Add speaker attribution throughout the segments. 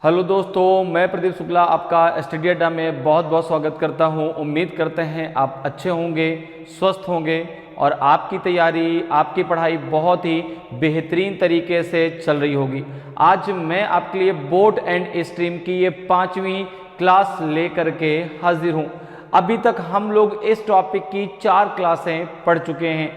Speaker 1: Hello दोस्तों, मैं प्रदीप शुक्ला आपका स्टडी अड्डा में बहुत बहुत स्वागत करता हूं। उम्मीद करते हैं आप अच्छे होंगे, स्वस्थ होंगे और आपकी तैयारी, आपकी पढ़ाई बहुत ही बेहतरीन तरीके से चल रही होगी। आज मैं आपके लिए बोट एंड स्ट्रीम की ये 5वीं क्लास लेकर के हाजिर हूं। अभी तक हम लोग इस टॉपिक की 4 क्लासें पढ़ चुके हैं,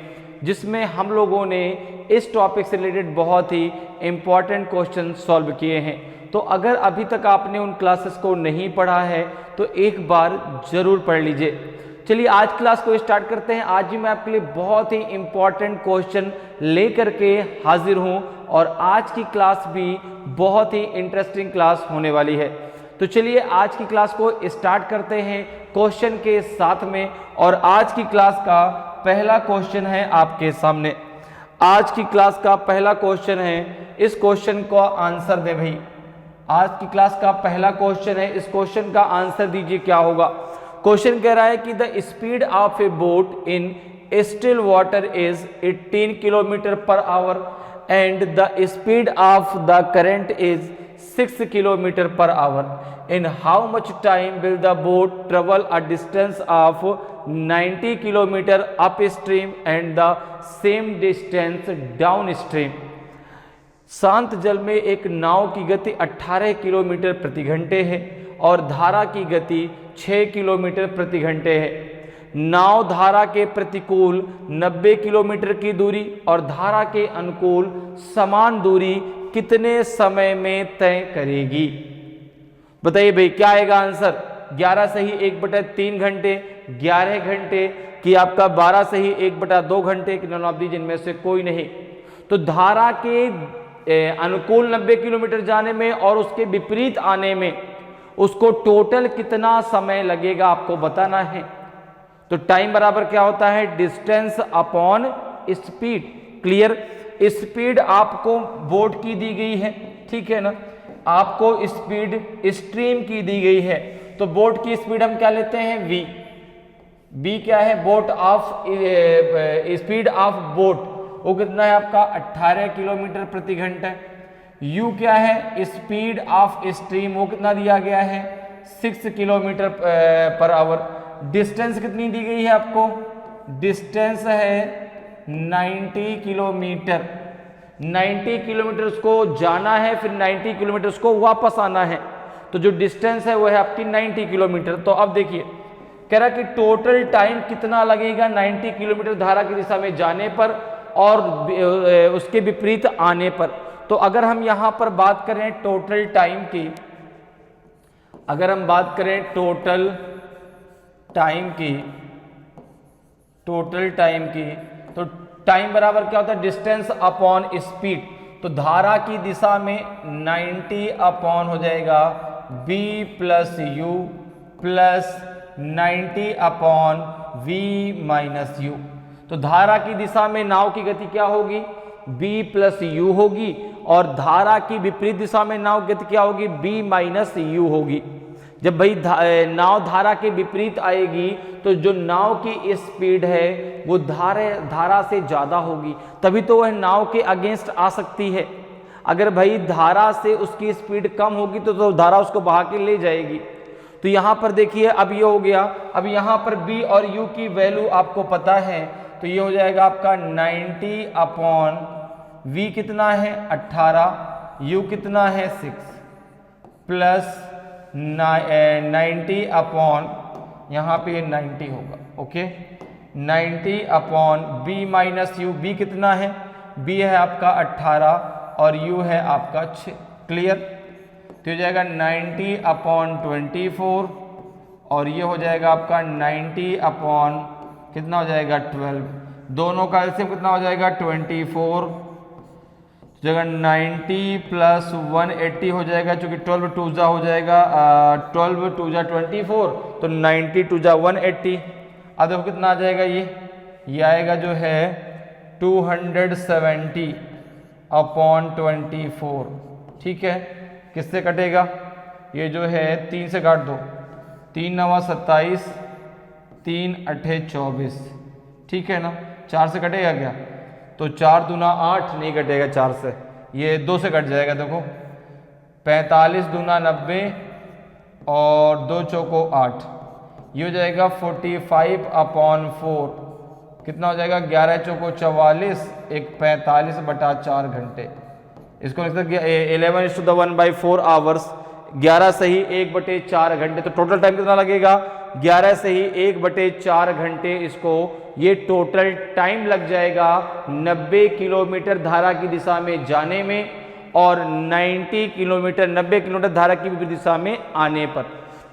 Speaker 1: जिसमें हम लोगों ने इस टॉपिक से रिलेटेड बहुत ही इम्पॉर्टेंट क्वेश्चन सॉल्व किए हैं। तो अगर अभी तक आपने उन क्लासेस को नहीं पढ़ा है तो एक बार ज़रूर पढ़ लीजिए। चलिए आज क्लास को स्टार्ट करते हैं। आज ही मैं आपके लिए बहुत ही इम्पॉर्टेंट क्वेश्चन लेकर के हाजिर हूं और आज की क्लास भी बहुत ही इंटरेस्टिंग क्लास होने वाली है। तो चलिए आज की क्लास को स्टार्ट करते हैं क्वेश्चन के साथ में। और आज की क्लास का पहला क्वेश्चन है आपके सामने। आज की क्लास का पहला क्वेश्चन है, इस क्वेश्चन को आंसर दे भाई। आज की क्लास का पहला क्वेश्चन है, इस क्वेश्चन का आंसर दीजिए क्या होगा। क्वेश्चन कह रहा है कि the speed of a boat in still water is 18 kilometre per our and the speed of the current is 6 kilometre per our. In how much time will the boat travel a distance of 90 kilometre up stream and the same distance down stream. शांत जल में एक नाव की गति 18 kilometre प्रति घंटे है और धारा की गति 6 किलोमीटर प्रति घंटे है। नाव धारा के प्रतिकूल 90 किलोमीटर की दूरी और धारा के अनुकूल समान दूरी कितने समय में तय करेगी। बताइए भाई क्या आएगा आंसर। 11 सही 1/3 घंटे, 11 घंटे कि आपका 12 सही 1/2 घंटे कि नॉन ऑफ दी, जिनमें से कोई नहीं। तो धारा के अनुकूल 90 किलोमीटर जाने में और उसके विपरीत आने में उसको टोटल कितना समय लगेगा आपको बताना है। तो टाइम बराबर क्या होता है, distance upon speed. Clear. Speed आपको बोट की दी गई है, ठीक है ना, आपको स्पीड स्ट्रीम की दी गई है। तो बोट की स्पीड हम क्या लेते हैं, v क्या है, boat of speed of boat वो कितना है आपका 18 किलोमीटर प्रति घंटे। u क्या है, स्पीड ऑफ स्ट्रीम वो कितना दिया गया है 6 किलोमीटर पर आवर। डिस्टेंस कितनी दी गई है आपको, डिस्टेंस है 90 किलोमीटर। 90 किलोमीटर उसको जाना है, फिर 90 किलोमीटर उसको वापस आना है। तो जो डिस्टेंस है वो है आपकी 90 किलोमीटर। तो अब देखिए कह रहा कि टोटल टाइम कितना लगेगा 90 किलोमीटर धारा की दिशा में जाने पर और उसके विपरीत आने पर। तो अगर हम यहां पर बात करें टोटल टाइम की, अगर हम बात करें टोटल टाइम की, तो टाइम बराबर क्या होता है, डिस्टेंस अपॉन स्पीड। तो धारा की दिशा में 90 अपॉन हो जाएगा v plus you plus 90 upon v minus you. तो धारा की दिशा में नाव की गति क्या होगी, b प्लस यू होगी और धारा की विपरीत दिशा में नाव की गति क्या होगी, b माइनस यू होगी। जब भाई नाव धारा के विपरीत आएगी तो जो नाव की स्पीड है वो धारा से ज़्यादा होगी, तभी तो वह नाव के अगेंस्ट आ सकती है। अगर भाई धारा से उसकी स्पीड कम होगी तो धारा उसको बहा के ले जाएगी। तो यहाँ पर देखिए अब ये हो गया। अब यहाँ पर b और u की वैल्यू आपको पता है, तो ये हो जाएगा आपका 90 अपॉन v कितना है 18, u कितना है 6 प्लस 90 अपॉन यहाँ पे 90 होगा, okay 90 upon b minus you. b कितना है, b है आपका 18 और u है आपका 6। क्लियर। तो हो जाएगा 90 अपॉन 24 और ये हो जाएगा आपका 90 अपॉन कितना हो जाएगा 12। दोनों का एलसीएम कितना हो जाएगा 24। जगह 90 प्लस 180 हो जाएगा, चूंकि 12 टू जा हो जाएगा 12 टू जा 24, तो 90 टू जा 180। अब देखो कितना आ जाएगा, ये आएगा जो है 270 अपॉन 24। ठीक है, किससे कटेगा, ये जो है 3 से काट दो, 3 9 27, 3 8 24। ठीक है ना, 4 से कटेगा क्या, तो 4 दूना 8 नहीं कटेगा 4 से, ये 2 से कट जाएगा। देखो 45 दूना 90 और 2 चौको 8, ये हो जाएगा 45/4। कितना हो जाएगा? 11 चौको 44, एक 45/4 घंटे। इसको लिख सकते 11:1/4 आवर्स, 11 सही 1/4 घंटे। तो टोटल टाइम कितना लगेगा? 11 सही 1/4 घंटे। इसको ये टोटल टाइम लग जाएगा 90 किलोमीटर धारा की दिशा में जाने में और 90 किलोमीटर धारा की विपरीत दिशा में आने पर।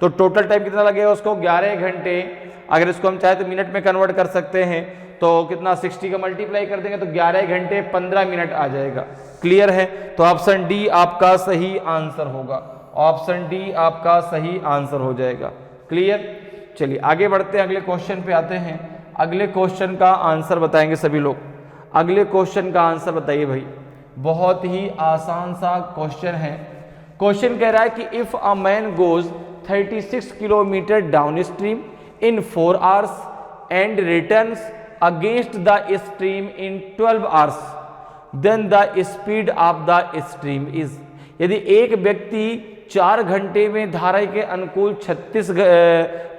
Speaker 1: तो टोटल टाइम कितना लगेगा उसको? 11 घंटे। अगर इसको हम चाहे तो मिनट में कन्वर्ट कर सकते हैं, तो कितना 60 का मल्टीप्लाई कर देंगे तो 11 घंटे 15 मिनट आ जाएगा। क्लियर है? तो ऑप्शन डी आपका सही आंसर होगा। ऑप्शन डी आपका सही आंसर हो जाएगा। क्लियर? चलिए आगे बढ़ते हैं, अगले क्वेश्चन पे आते हैं। अगले क्वेश्चन का आंसर बताएंगे सभी लोग। अगले क्वेश्चन का आंसर बताइए भाई। बहुत ही आसान सा क्वेश्चन है। क्वेश्चन कह रहा है कि if a man goes 36 kilometre down stream in 4 hours and returns against the stream in 12 hours, then the speed of the stream is. यदि एक व्यक्ति 4 घंटे में धारा के अनुकूल 36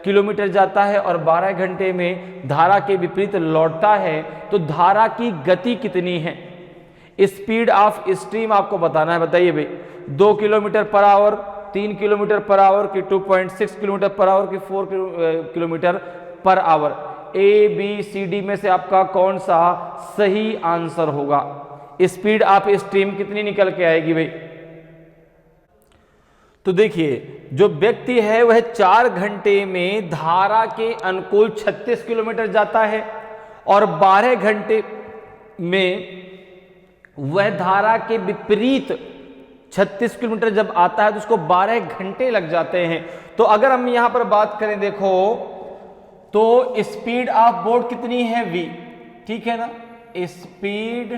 Speaker 1: किलोमीटर जाता है और 12 घंटे में धारा के विपरीत लौटता है, तो धारा की गति कितनी है? स्पीड ऑफ स्ट्रीम आपको बताना है। बताइए भाई, 2 kilometre per our, 3 kilometre per our की 2.6 किलोमीटर पर आवर की 4 kilometre per hour. A B C D में से आपका कौन सा सही आंसर होगा? स्पीड ऑफ स्ट्रीम कितनी निकल के आएगी भाई? तो देखिए, जो व्यक्ति है वह 4 घंटे में धारा के अनुकूल 36 किलोमीटर जाता है और 12 घंटे में वह धारा के विपरीत 36 किलोमीटर जब आता है तो उसको 12 घंटे लग जाते हैं। तो अगर हम यहां पर बात करें, देखो तो स्पीड ऑफ बोट कितनी है? v, ठीक है ना? स्पीड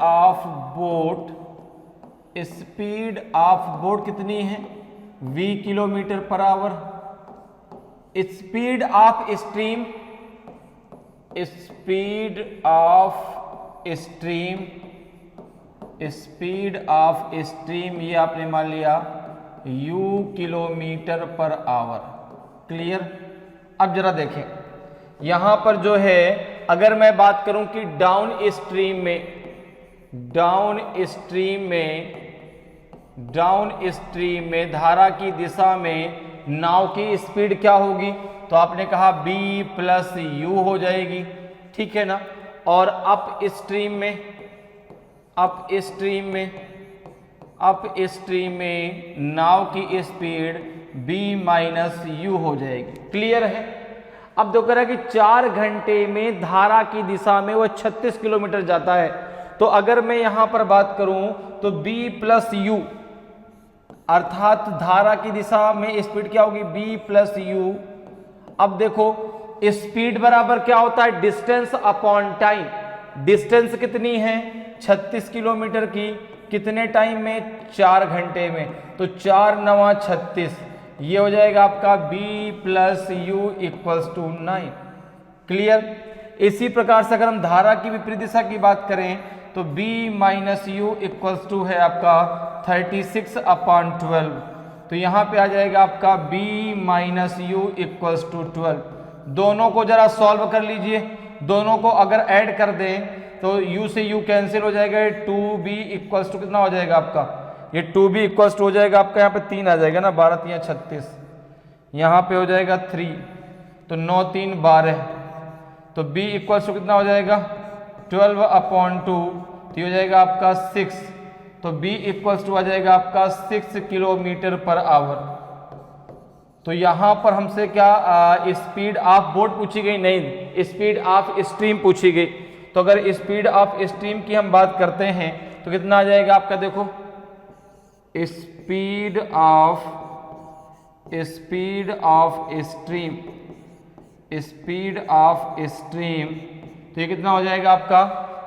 Speaker 1: ऑफ बोट कितनी है? v kilometre per hour. Speed of stream ये आपने मान लिया u kilometre per our. Clear? अब जरा देखें यहां पर जो है, अगर मैं बात करूं कि डाउन स्ट्रीम में धारा की दिशा में नाव की स्पीड क्या होगी? तो आपने कहा b प्लस यू हो जाएगी, ठीक है ना? और अप स्ट्रीम में नाव की स्पीड b माइनस यू हो जाएगी। क्लियर है? अब तो कह रहा है कि 4 घंटे में धारा की दिशा में वह 36 किलोमीटर जाता है। तो अगर मैं यहां पर बात करूं तो b प्लस यू, अर्थात धारा की दिशा में स्पीड क्या होगी? b plus you. अब देखो स्पीड बराबर क्या होता है? Distance upon time. डिस्टेंस कितनी है? 36 किलोमीटर की। कितने टाइम में? 4 घंटे में। तो 4 9 36, ये हो जाएगा आपका b plus u equals to 9। Clear? इसी प्रकार से अगर हम धारा की विपरीत दिशा की बात करें तो b minus u equals to है आपका 36/12। तो यहां पे आ जाएगा आपका b minus u equals to 12। दोनों को जरा सॉल्व कर लीजिए। दोनों को अगर ऐड कर दें तो u से u कैंसिल हो जाएगा। 2b इक्वल्स टू कितना हो जाएगा आपका? ये 2b इक्वल्स टू हो जाएगा आपका, यहाँ पे 3 आ जाएगा ना, 12 3 36, यहाँ पे हो जाएगा 3, तो 9 3 12। तो b इक्वल्स टू कितना हो जाएगा? 12/2, तो ये हो जाएगा आपका 6। तो b इक्वल्स टू आ जाएगा आपका 6 किलोमीटर पर आवर। तो यहां पर हमसे क्या स्पीड ऑफ बोट पूछी गई? नहीं, स्पीड ऑफ स्ट्रीम पूछी गई। तो अगर स्पीड ऑफ स्ट्रीम की हम बात करते हैं तो कितना आ जाएगा आपका? देखो स्पीड ऑफ स्ट्रीम, तो ये कितना हो जाएगा आपका?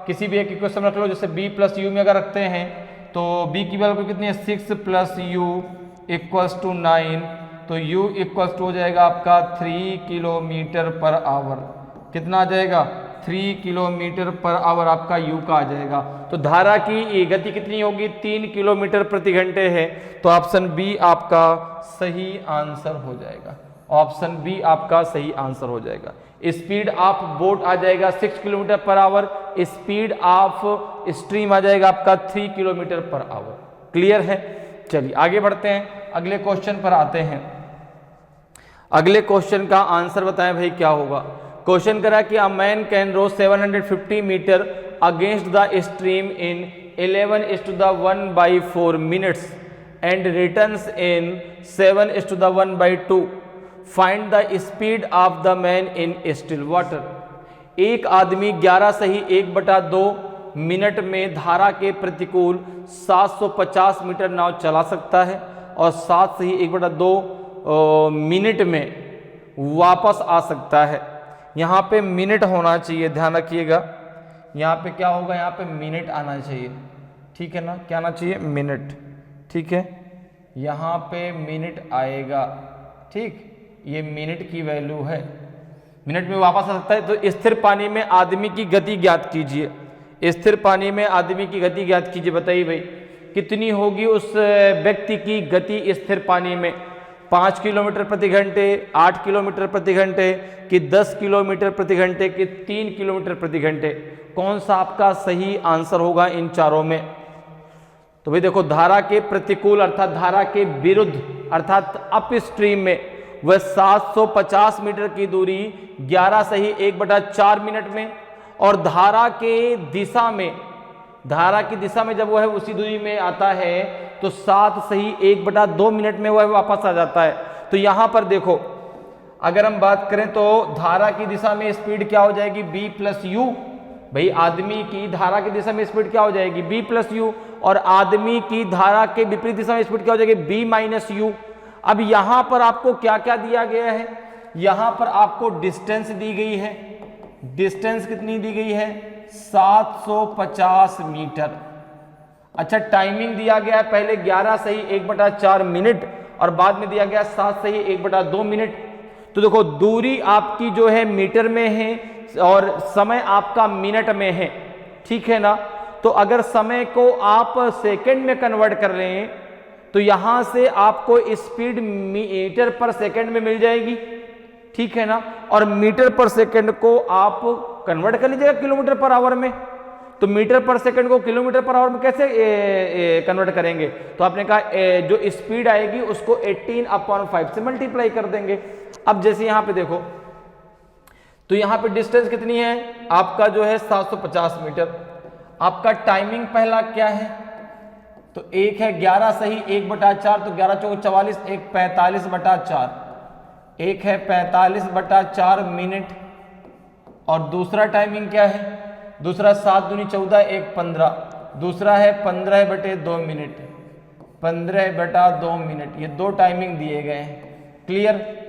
Speaker 1: किसी भी एक इक्वेशन रख लो, जैसे b प्लस यू में अगर रखते हैं तो b की वैल्यू कितनी है? 6 प्लस यू इक्वल्स टू 9। तो u इक्वल्स टू हो जाएगा आपका 3 किलोमीटर पर आवर। कितना आ जाएगा? 3 किलोमीटर पर आवर आपका यू का आ जाएगा। तो धारा की गति कितनी होगी, 3 किलोमीटर प्रति घंटे है। तो ऑप्शन बी आपका सही आंसर हो जाएगा। ऑप्शन बी आपका सही आंसर हो जाएगा। स्पीड ऑफ बोट आ जाएगा 6 kilometre per hour, speed of stream आ जाएगा आपका 3 किलोमीटर पर आवर। क्लियर है? चलिए आगे बढ़ते हैं, अगले क्वेश्चन पर आते हैं। अगले क्वेश्चन का आंसर बताएं भाई क्या होगा। क्वेश्चन करा कि a man can row 750 metre against the stream in 11:1/4 minutes and returns in 7:1/2। Find the speed of the man in still water. एक आदमी 11 सही 1/2 मिनट में धारा के प्रतिकूल 750 मीटर नाव चला सकता है और 7 सही 1/2 मिनट में वापस आ सकता है। यहाँ पे मिनट होना चाहिए, ध्यान रखिएगा। यहाँ पे क्या होगा, यहाँ पे मिनट आना चाहिए, ठीक है ना। क्या आना चाहिए, मिनट, ठीक है। यहाँ पे मिनट आएगा, ठीक, ये मिनट की वैल्यू है, मिनट में वापस आ सकता है। तो स्थिर पानी में आदमी की गति ज्ञात कीजिए। स्थिर पानी में आदमी की गति ज्ञात कीजिए। बताइए भाई कितनी होगी उस व्यक्ति की गति स्थिर पानी में, 5 किलोमीटर प्रति घंटे, 8 किलोमीटर प्रति घंटे कि 10 किलोमीटर प्रति घंटे कि 3 किलोमीटर प्रति घंटे। कौन सा आपका सही आंसर होगा इन चारों में? तो भाई देखो, धारा के प्रतिकूल अर्थात धारा के विरुद्ध अर्थात अप स्ट्रीम में वह 750 मीटर की दूरी 11 सही 1/4 मिनट में, और धारा के दिशा में, धारा की दिशा में जब वह उसी दूरी में आता है तो 7 सही 1/2 मिनट में वह वापस आ जाता है। तो यहां पर देखो, अगर हम बात करें तो धारा की दिशा में स्पीड क्या हो जाएगी, b + u। भाई आदमी की धारा की दिशा में स्पीड क्या हो जाएगी, b + u, और आदमी की धारा के विपरीत दिशा में स्पीड क्या हो जाएगी, b - u। अब यहां पर आपको क्या क्या दिया गया है, यहां पर आपको डिस्टेंस दी गई है। डिस्टेंस कितनी दी गई है, 750 मीटर। अच्छा, टाइमिंग दिया गया है पहले 11 सही 1/4 मिनट और बाद में दिया गया 7 सही 1/2 मिनट। तो देखो, दूरी आपकी जो है मीटर में है और समय आपका मिनट में है, ठीक है ना। तो अगर समय को आप सेकंड में कन्वर्ट कर लें तो यहां से आपको स्पीड मीटर पर सेकंड में मिल जाएगी, ठीक है ना। और मीटर पर सेकंड को आप कन्वर्ट कर लीजिएगा किलोमीटर पर आवर में। तो मीटर पर सेकंड को किलोमीटर पर आवर में कैसे कन्वर्ट करेंगे, तो आपने कहा जो स्पीड आएगी उसको 18/5 से मल्टीप्लाई कर देंगे। अब जैसे यहां पे देखो, तो यहां पे डिस्टेंस कितनी है आपका जो है 750 मीटर। आपका टाइमिंग पहला क्या है, तो एक है 11 सही 1/4, तो 11 चौक 44, एक 45/4, एक है 45/4 मिनट। और दूसरा टाइमिंग क्या है, दूसरा 7 दूनी 14, एक 15, दूसरा है 15/2 मिनट, 15/2 मिनट। ये दो टाइमिंग दिए गए हैं। क्लियर?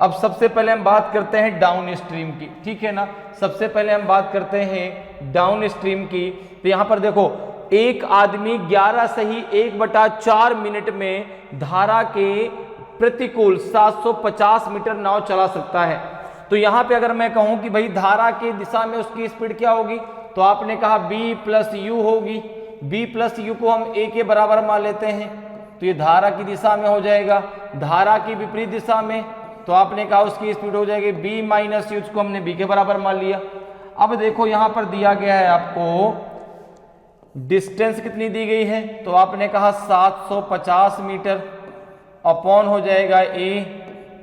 Speaker 1: अब सबसे पहले हम बात करते हैं डाउन स्ट्रीम की, ठीक है ना। सबसे पहले हम बात करते हैं डाउन स्ट्रीम की। तो यहां पर देखो, एक आदमी 11 सही 1/4 मिनट में धारा के प्रतिकूल 750 मीटर नाव चला सकता है। तो यहां पे अगर मैं कहूं कि भाई धारा की दिशा में उसकी स्पीड क्या होगी, तो आपने कहा b + u होगी। b + u को हम a के बराबर मान लेते हैं, तो ये धारा की दिशा में हो जाएगा। धारा की विपरीत दिशा में तो आपने कहा उसकी स्पीड हो जाएगी b - u, उसको हमने b के बराबर मान लिया। अब देखो यहां पर दिया गया है आपको डिस्टेंस कितनी दी गई है, तो आपने कहा 750 मीटर अपॉन हो जाएगा a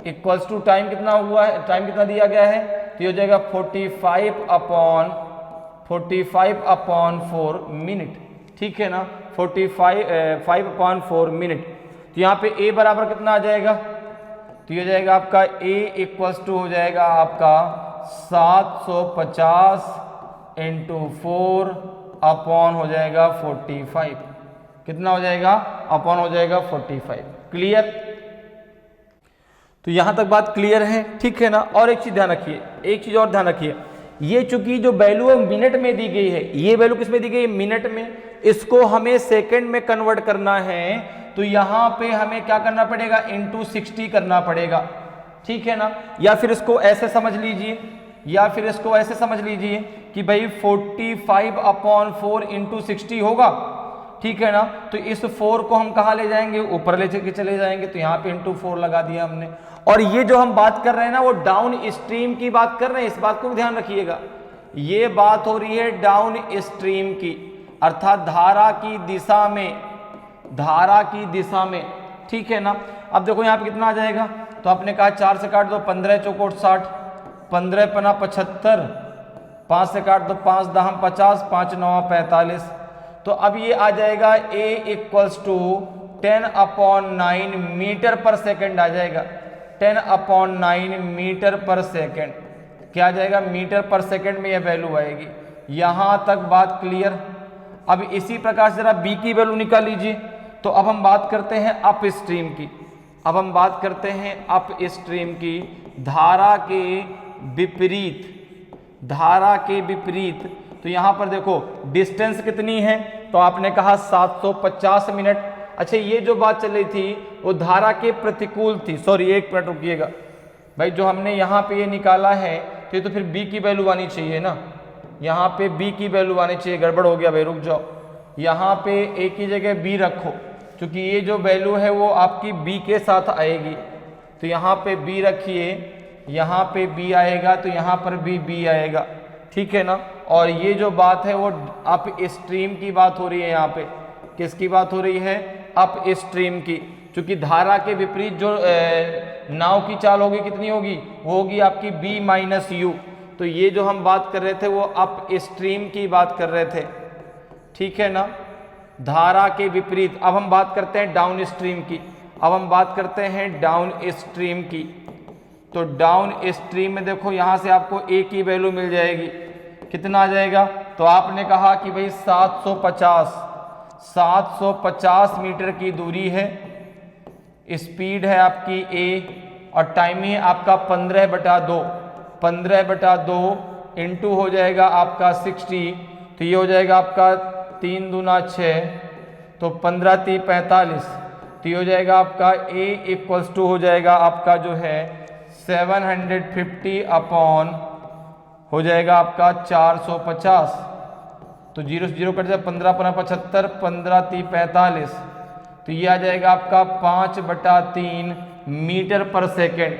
Speaker 1: इक्वल्स टू टाइम कितना हुआ है, टाइम कितना दिया गया है, तो ये हो जाएगा 45/4 मिनट, ठीक है ना। 5/4 मिनट। तो यहाँ पे a बराबर कितना आ जाएगा, तो ये हो जाएगा आपका a इक्वल्स टू हो जाएगा आपका 750 × 4 अपॉन हो जाएगा 45। कितना हो जाएगा, अपॉन हो जाएगा 45। क्लियर? तो यहां तक बात क्लियर है, ठीक है ना। और एक चीज ध्यान रखिए, एक चीज और ध्यान रखिए, ये चूंकि जो वैल्यू मिनट में दी गई है, ये वैल्यू किस में दी गई है, मिनट में। इसको हमें सेकंड में कन्वर्ट करना है, तो यहां पे हमें क्या करना पड़ेगा, × 60 करना पड़ेगा, ठीक है ना। या फिर इसको ऐसे समझ लीजिए, या फिर इसको ऐसे समझ लीजिए कि भाई 45/4 इंटू 60 होगा, ठीक है ना। तो इस 4 को हम कहाँ ले जाएंगे, ऊपर ले के चले जाएंगे, तो यहाँ पे इंटू 4 लगा दिया हमने। और ये जो हम बात कर रहे हैं ना वो डाउन स्ट्रीम की बात कर रहे हैं, इस बात को ध्यान रखिएगा। ये बात हो रही है डाउन स्ट्रीम की, अर्थात धारा की दिशा में, धारा की दिशा में, ठीक है ना। अब देखो यहाँ पे कितना आ जाएगा, तो आपने कहा 4 से काट दो 15 चौकोट 60, 15 पना 75, 5 से काट दो 5 दहम 50, 5 9 45। तो अब ये आ जाएगा A = 10/9 मीटर पर सेकंड आ जाएगा, 10/9 मीटर पर सेकंड। क्या आ जाएगा, मीटर पर सेकंड में यह वैल्यू आएगी। यहां तक बात क्लियर। अब इसी प्रकार से जरा B की वैल्यू निकाल लीजिए। तो अब हम बात करते हैं अप स्ट्रीम की, अब हम बात करते हैं अप स्ट्रीम की, धारा के विपरीत, धारा के विपरीत। तो यहां पर देखो डिस्टेंस कितनी है, तो आपने कहा 750 मिनट। अच्छा ये जो बात चल रही थी वो धारा के प्रतिकूल थी, सॉरी एक मिनट रुकिएगा भाई, जो हमने यहाँ पे ये निकाला है तो ये तो फिर B की वैल्यू आनी चाहिए ना, यहाँ पे B की वैल्यू आनी चाहिए। गड़बड़ हो गया भाई, रुक जाओ, यहाँ पे A की जगह B रखो, क्योंकि ये जो वैल्यू है वो आपकी B के साथ आएगी। तो यहाँ पे B रखिए, यहाँ पे B आएगा, तो यहाँ पर भी B आएगा, ठीक है ना। और ये जो बात है वो अप स्ट्रीम की बात हो रही है, यहाँ पे किसकी बात हो रही है, अप स्ट्रीम की। क्योंकि धारा के विपरीत जो नाव की चाल होगी कितनी होगी, वो होगी आपकी B - U। तो ये जो हम बात कर रहे थे वो अप स्ट्रीम की बात कर रहे थे, ठीक है ना, धारा के विपरीत। अब हम बात करते हैं डाउन स्ट्रीम की, अब हम बात करते हैं डाउन स्ट्रीम की। तो डाउन स्ट्रीम में देखो यहाँ से आपको A की वैल्यू मिल जाएगी, कितना आ जाएगा, तो आपने कहा कि भाई 750 मीटर की दूरी है, स्पीड है आपकी A और टाइम है आपका 15/2, 15/2 इंटू हो जाएगा आपका 60, तो ये हो जाएगा आपका 3 दूना 6, तो 15 3 45, तो ये हो जाएगा आपका A = हो जाएगा आपका जो है 750 अपॉन हो जाएगा आपका 450, तो 0 से 0 कट जाए, 15 × 75, 15 3 45, तो ये आ जाएगा आपका 5/3 मीटर पर सेकेंड।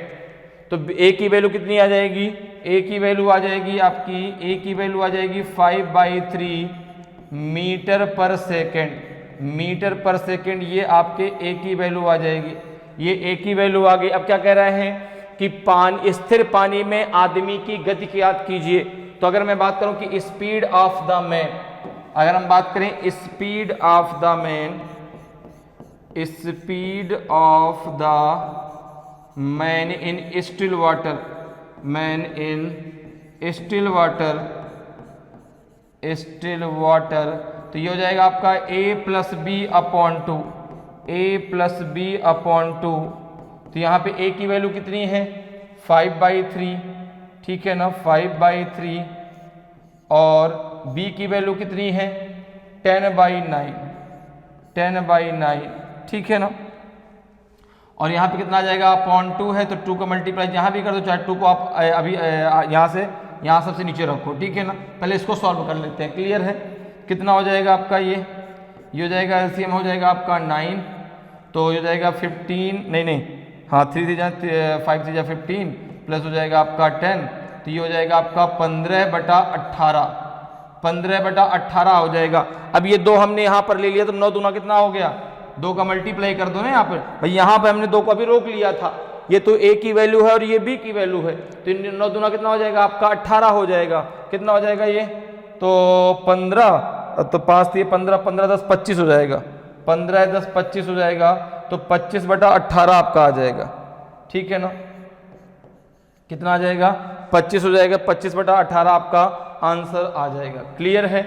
Speaker 1: तो A की वैल्यू कितनी आ जाएगी, A की वैल्यू आ जाएगी आपकी, A की वैल्यू आ जाएगी 5/3 मीटर पर सेकेंड, मीटर पर सेकेंड, ये आपके A की वैल्यू आ जाएगी, ये A की वैल्यू आ गई। अब क्या कह रहे हैं कि स्थिर पानी में आदमी की गति की याद कीजिए। तो अगर मैं बात करूं कि स्पीड ऑफ द मैन, अगर हम बात करें speed of the man, speed of the man in still water, man in still water, still water, तो ये हो जाएगा आपका A + B/2, A+B/2। तो यहाँ पे A की वैल्यू कितनी है 5/3, ठीक है ना, 5/3, और B की वैल्यू कितनी है 10/9, 10/9, ठीक है ना। और यहाँ पे कितना आ जाएगा, 0.2 है तो 2 का मल्टीप्लाई यहाँ भी कर दो, चाहे 2 को आप अभी यहाँ से यहाँ सबसे नीचे रखो, ठीक है ना। पहले इसको सॉल्व कर लेते हैं, क्लियर है। कितना हो जाएगा आपका, ये हो जाएगा LCM हो जाएगा आपका 9, तो ये हो जाएगा 15, नहीं हाँ 3 3 5 3 15 प्लस हो जाएगा आपका 10, तो ये हो जाएगा आपका 15/18, 15/18 हो जाएगा। अब ये 2 हमने यहाँ पर ले लिया, तो 9 दूना कितना हो गया, 2 का मल्टीप्लाई कर दो ना यहाँ पर भाई, यहाँ पर हमने 2 को अभी रोक लिया था, ये तो A की वैल्यू है और ये B की वैल्यू है, तो 9 दूना कितना हो जाएगा आपका 18 हो जाएगा। कितना हो जाएगा ये, तो 15, तो 5 3 15, 15 10 25 हो जाएगा, 15 10 25 हो जाएगा, तो 25/18 आपका आ जाएगा, ठीक है ना। कितना आ जाएगा 25 हो जाएगा, 25/18 आपका आंसर आ जाएगा। क्लियर है,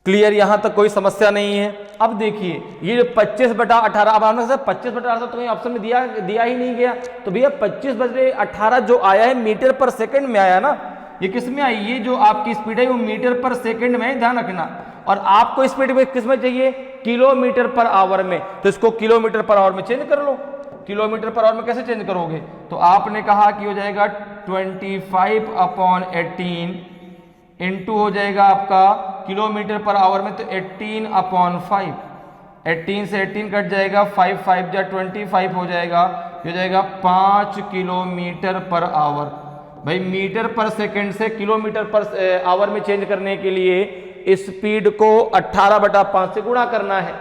Speaker 1: क्लियर, यहां तक कोई समस्या नहीं है। अब देखिए ये जो 25/18, अब हमने सर 25/18 तो कहीं ऑप्शन में दिया ही नहीं गया, तो भैया 25/18 जो आया है मीटर पर सेकंड में आया ना, ये किस में आई, ये जो आपकी स्पीड है वो मीटर पर सेकंड में, ध्यान रखना। और आपको स्पीड किस में चाहिए, किलोमीटर पर आवर में, तो इसको किलोमीटर पर आवर में चेंज कर लो। किलोमीटर पर आवर में कैसे चेंज करोगे? तो आपने कहा कि हो जाएगा 25/18 इंटू हो जाएगा आपका किलोमीटर पर आवर में, तो 18/5। 18 से 18 कट जाएगा, 5 5 जा 25 हो जाएगा, हो जाएगा 5 किलोमीटर पर आवर। भाई मीटर पर सेकंड से किलोमीटर पर आवर में चेंज करने के लिए स्पीड को 18/5 से गुणा करना है।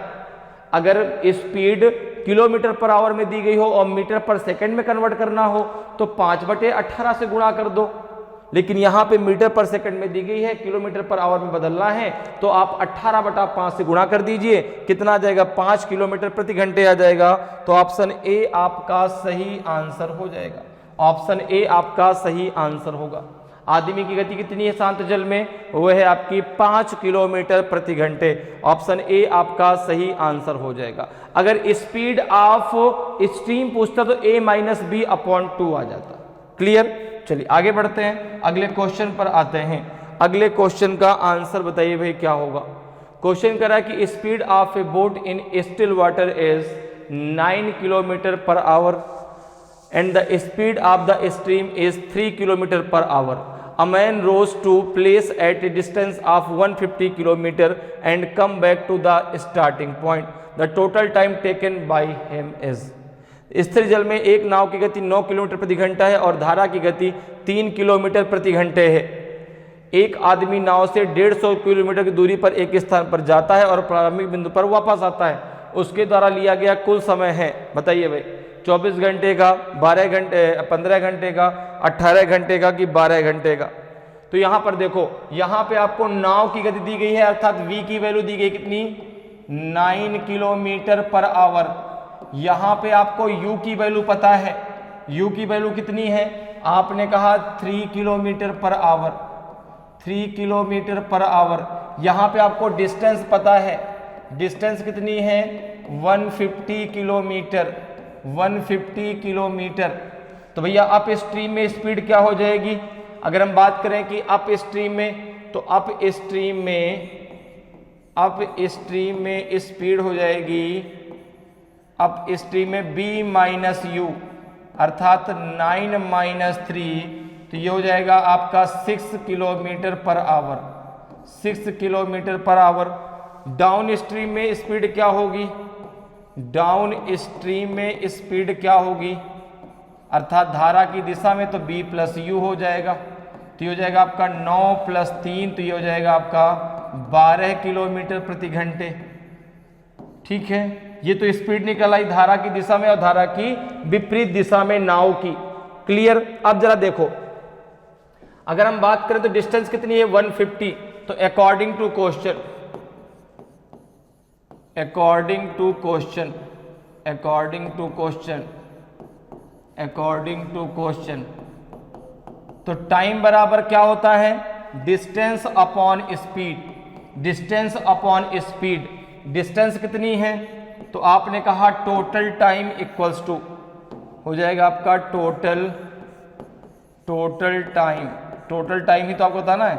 Speaker 1: अगर स्पीड किलोमीटर पर आवर में दी गई हो और मीटर पर सेकंड में कन्वर्ट करना हो तो 5/18 से गुणा कर दो, लेकिन यहां पे मीटर पर सेकंड में दी गई है, किलोमीटर पर आवर में बदलना है, तो आप 18/5 से गुणा कर दीजिए। कितना आ जाएगा? 5 किलोमीटर प्रति घंटे आ जाएगा। तो ऑप्शन ए आपका सही आंसर हो जाएगा। ऑप्शन ए आपका सही आंसर होगा। आदमी की गति कितनी है शांत जल में? वो है आपकी 5 किलोमीटर प्रति घंटे। ऑप्शन ए आपका सही आंसर हो जाएगा। अगर स्पीड ऑफ स्ट्रीम पूछता तो a-b/2 आ जाता। क्लियर? चलिए आगे बढ़ते हैं, अगले क्वेश्चन पर आते हैं। अगले क्वेश्चन का आंसर बताइए भाई क्या होगा। क्वेश्चन कह रहा है कि speed of a boat in still water is 9 kilometre per our and the speed of the stream is 3 km per hour. A man rose to place at a distance of 150 km and come back to the starting point. The total time taken by him is. स्थिर जल में एक नाव की गति 9 kilometre प्रति घंटा है और धारा की गति 3 किलोमीटर प्रति घंटे है। एक आदमी नाव से 150 किलोमीटर की दूरी पर एक स्थान पर जाता है और प्रारंभिक बिंदु पर वापस आता है। उसके द्वारा लिया गया कुल समय है, बताइए भाई, 24 घंटे का, 12 घंटे, 15 घंटे का, 18 घंटे का कि 12 घंटे का। तो यहां पर देखो, यहां पे आपको नाव की गति दी गई है, अर्थात v की वैल्यू दी गई कितनी? 9 किलोमीटर पर आवर। यहां पे आपको u की वैल्यू पता है, u की वैल्यू कितनी है? आपने कहा 3 kilometre per our, 3 kilometre per our. यहां पे आपको डिस्टेंस पता है, डिस्टेंस कितनी है? 150 किलोमीटर, 150 किलोमीटर। तो भैया अप स्ट्रीम में स्पीड क्या हो जाएगी? अगर हम बात करें कि अप स्ट्रीम में, तो अप स्ट्रीम में स्पीड हो जाएगी, अप स्ट्रीम में b-u अर्थात 9-3, तो ये हो जाएगा आपका 6 kilometre per our, 6 kilometre per our. Down stream में स्पीड क्या होगी? डाउन स्ट्रीम में स्पीड क्या होगी? अर्थात धारा की दिशा में तो b+u हो जाएगा, तो ये हो जाएगा आपका 9 + 3, तो ये हो जाएगा आपका 12 किलोमीटर प्रति घंटे। ठीक है, ये तो स्पीड निकल आई धारा की दिशा में और धारा की विपरीत दिशा में नाव की। क्लियर? अब जरा देखो, अगर हम बात करें तो डिस्टेंस कितनी है? 150। तो according to question, according to question, according to question, according to question, तो टाइम बराबर क्या होता है? Distance upon speed, distance upon speed. Distance कितनी है? तो आपने कहा टोटल टाइम इक्वल्स टू हो जाएगा आपका टोटल टाइम, टोटल टाइम ही तो आपको बताना है,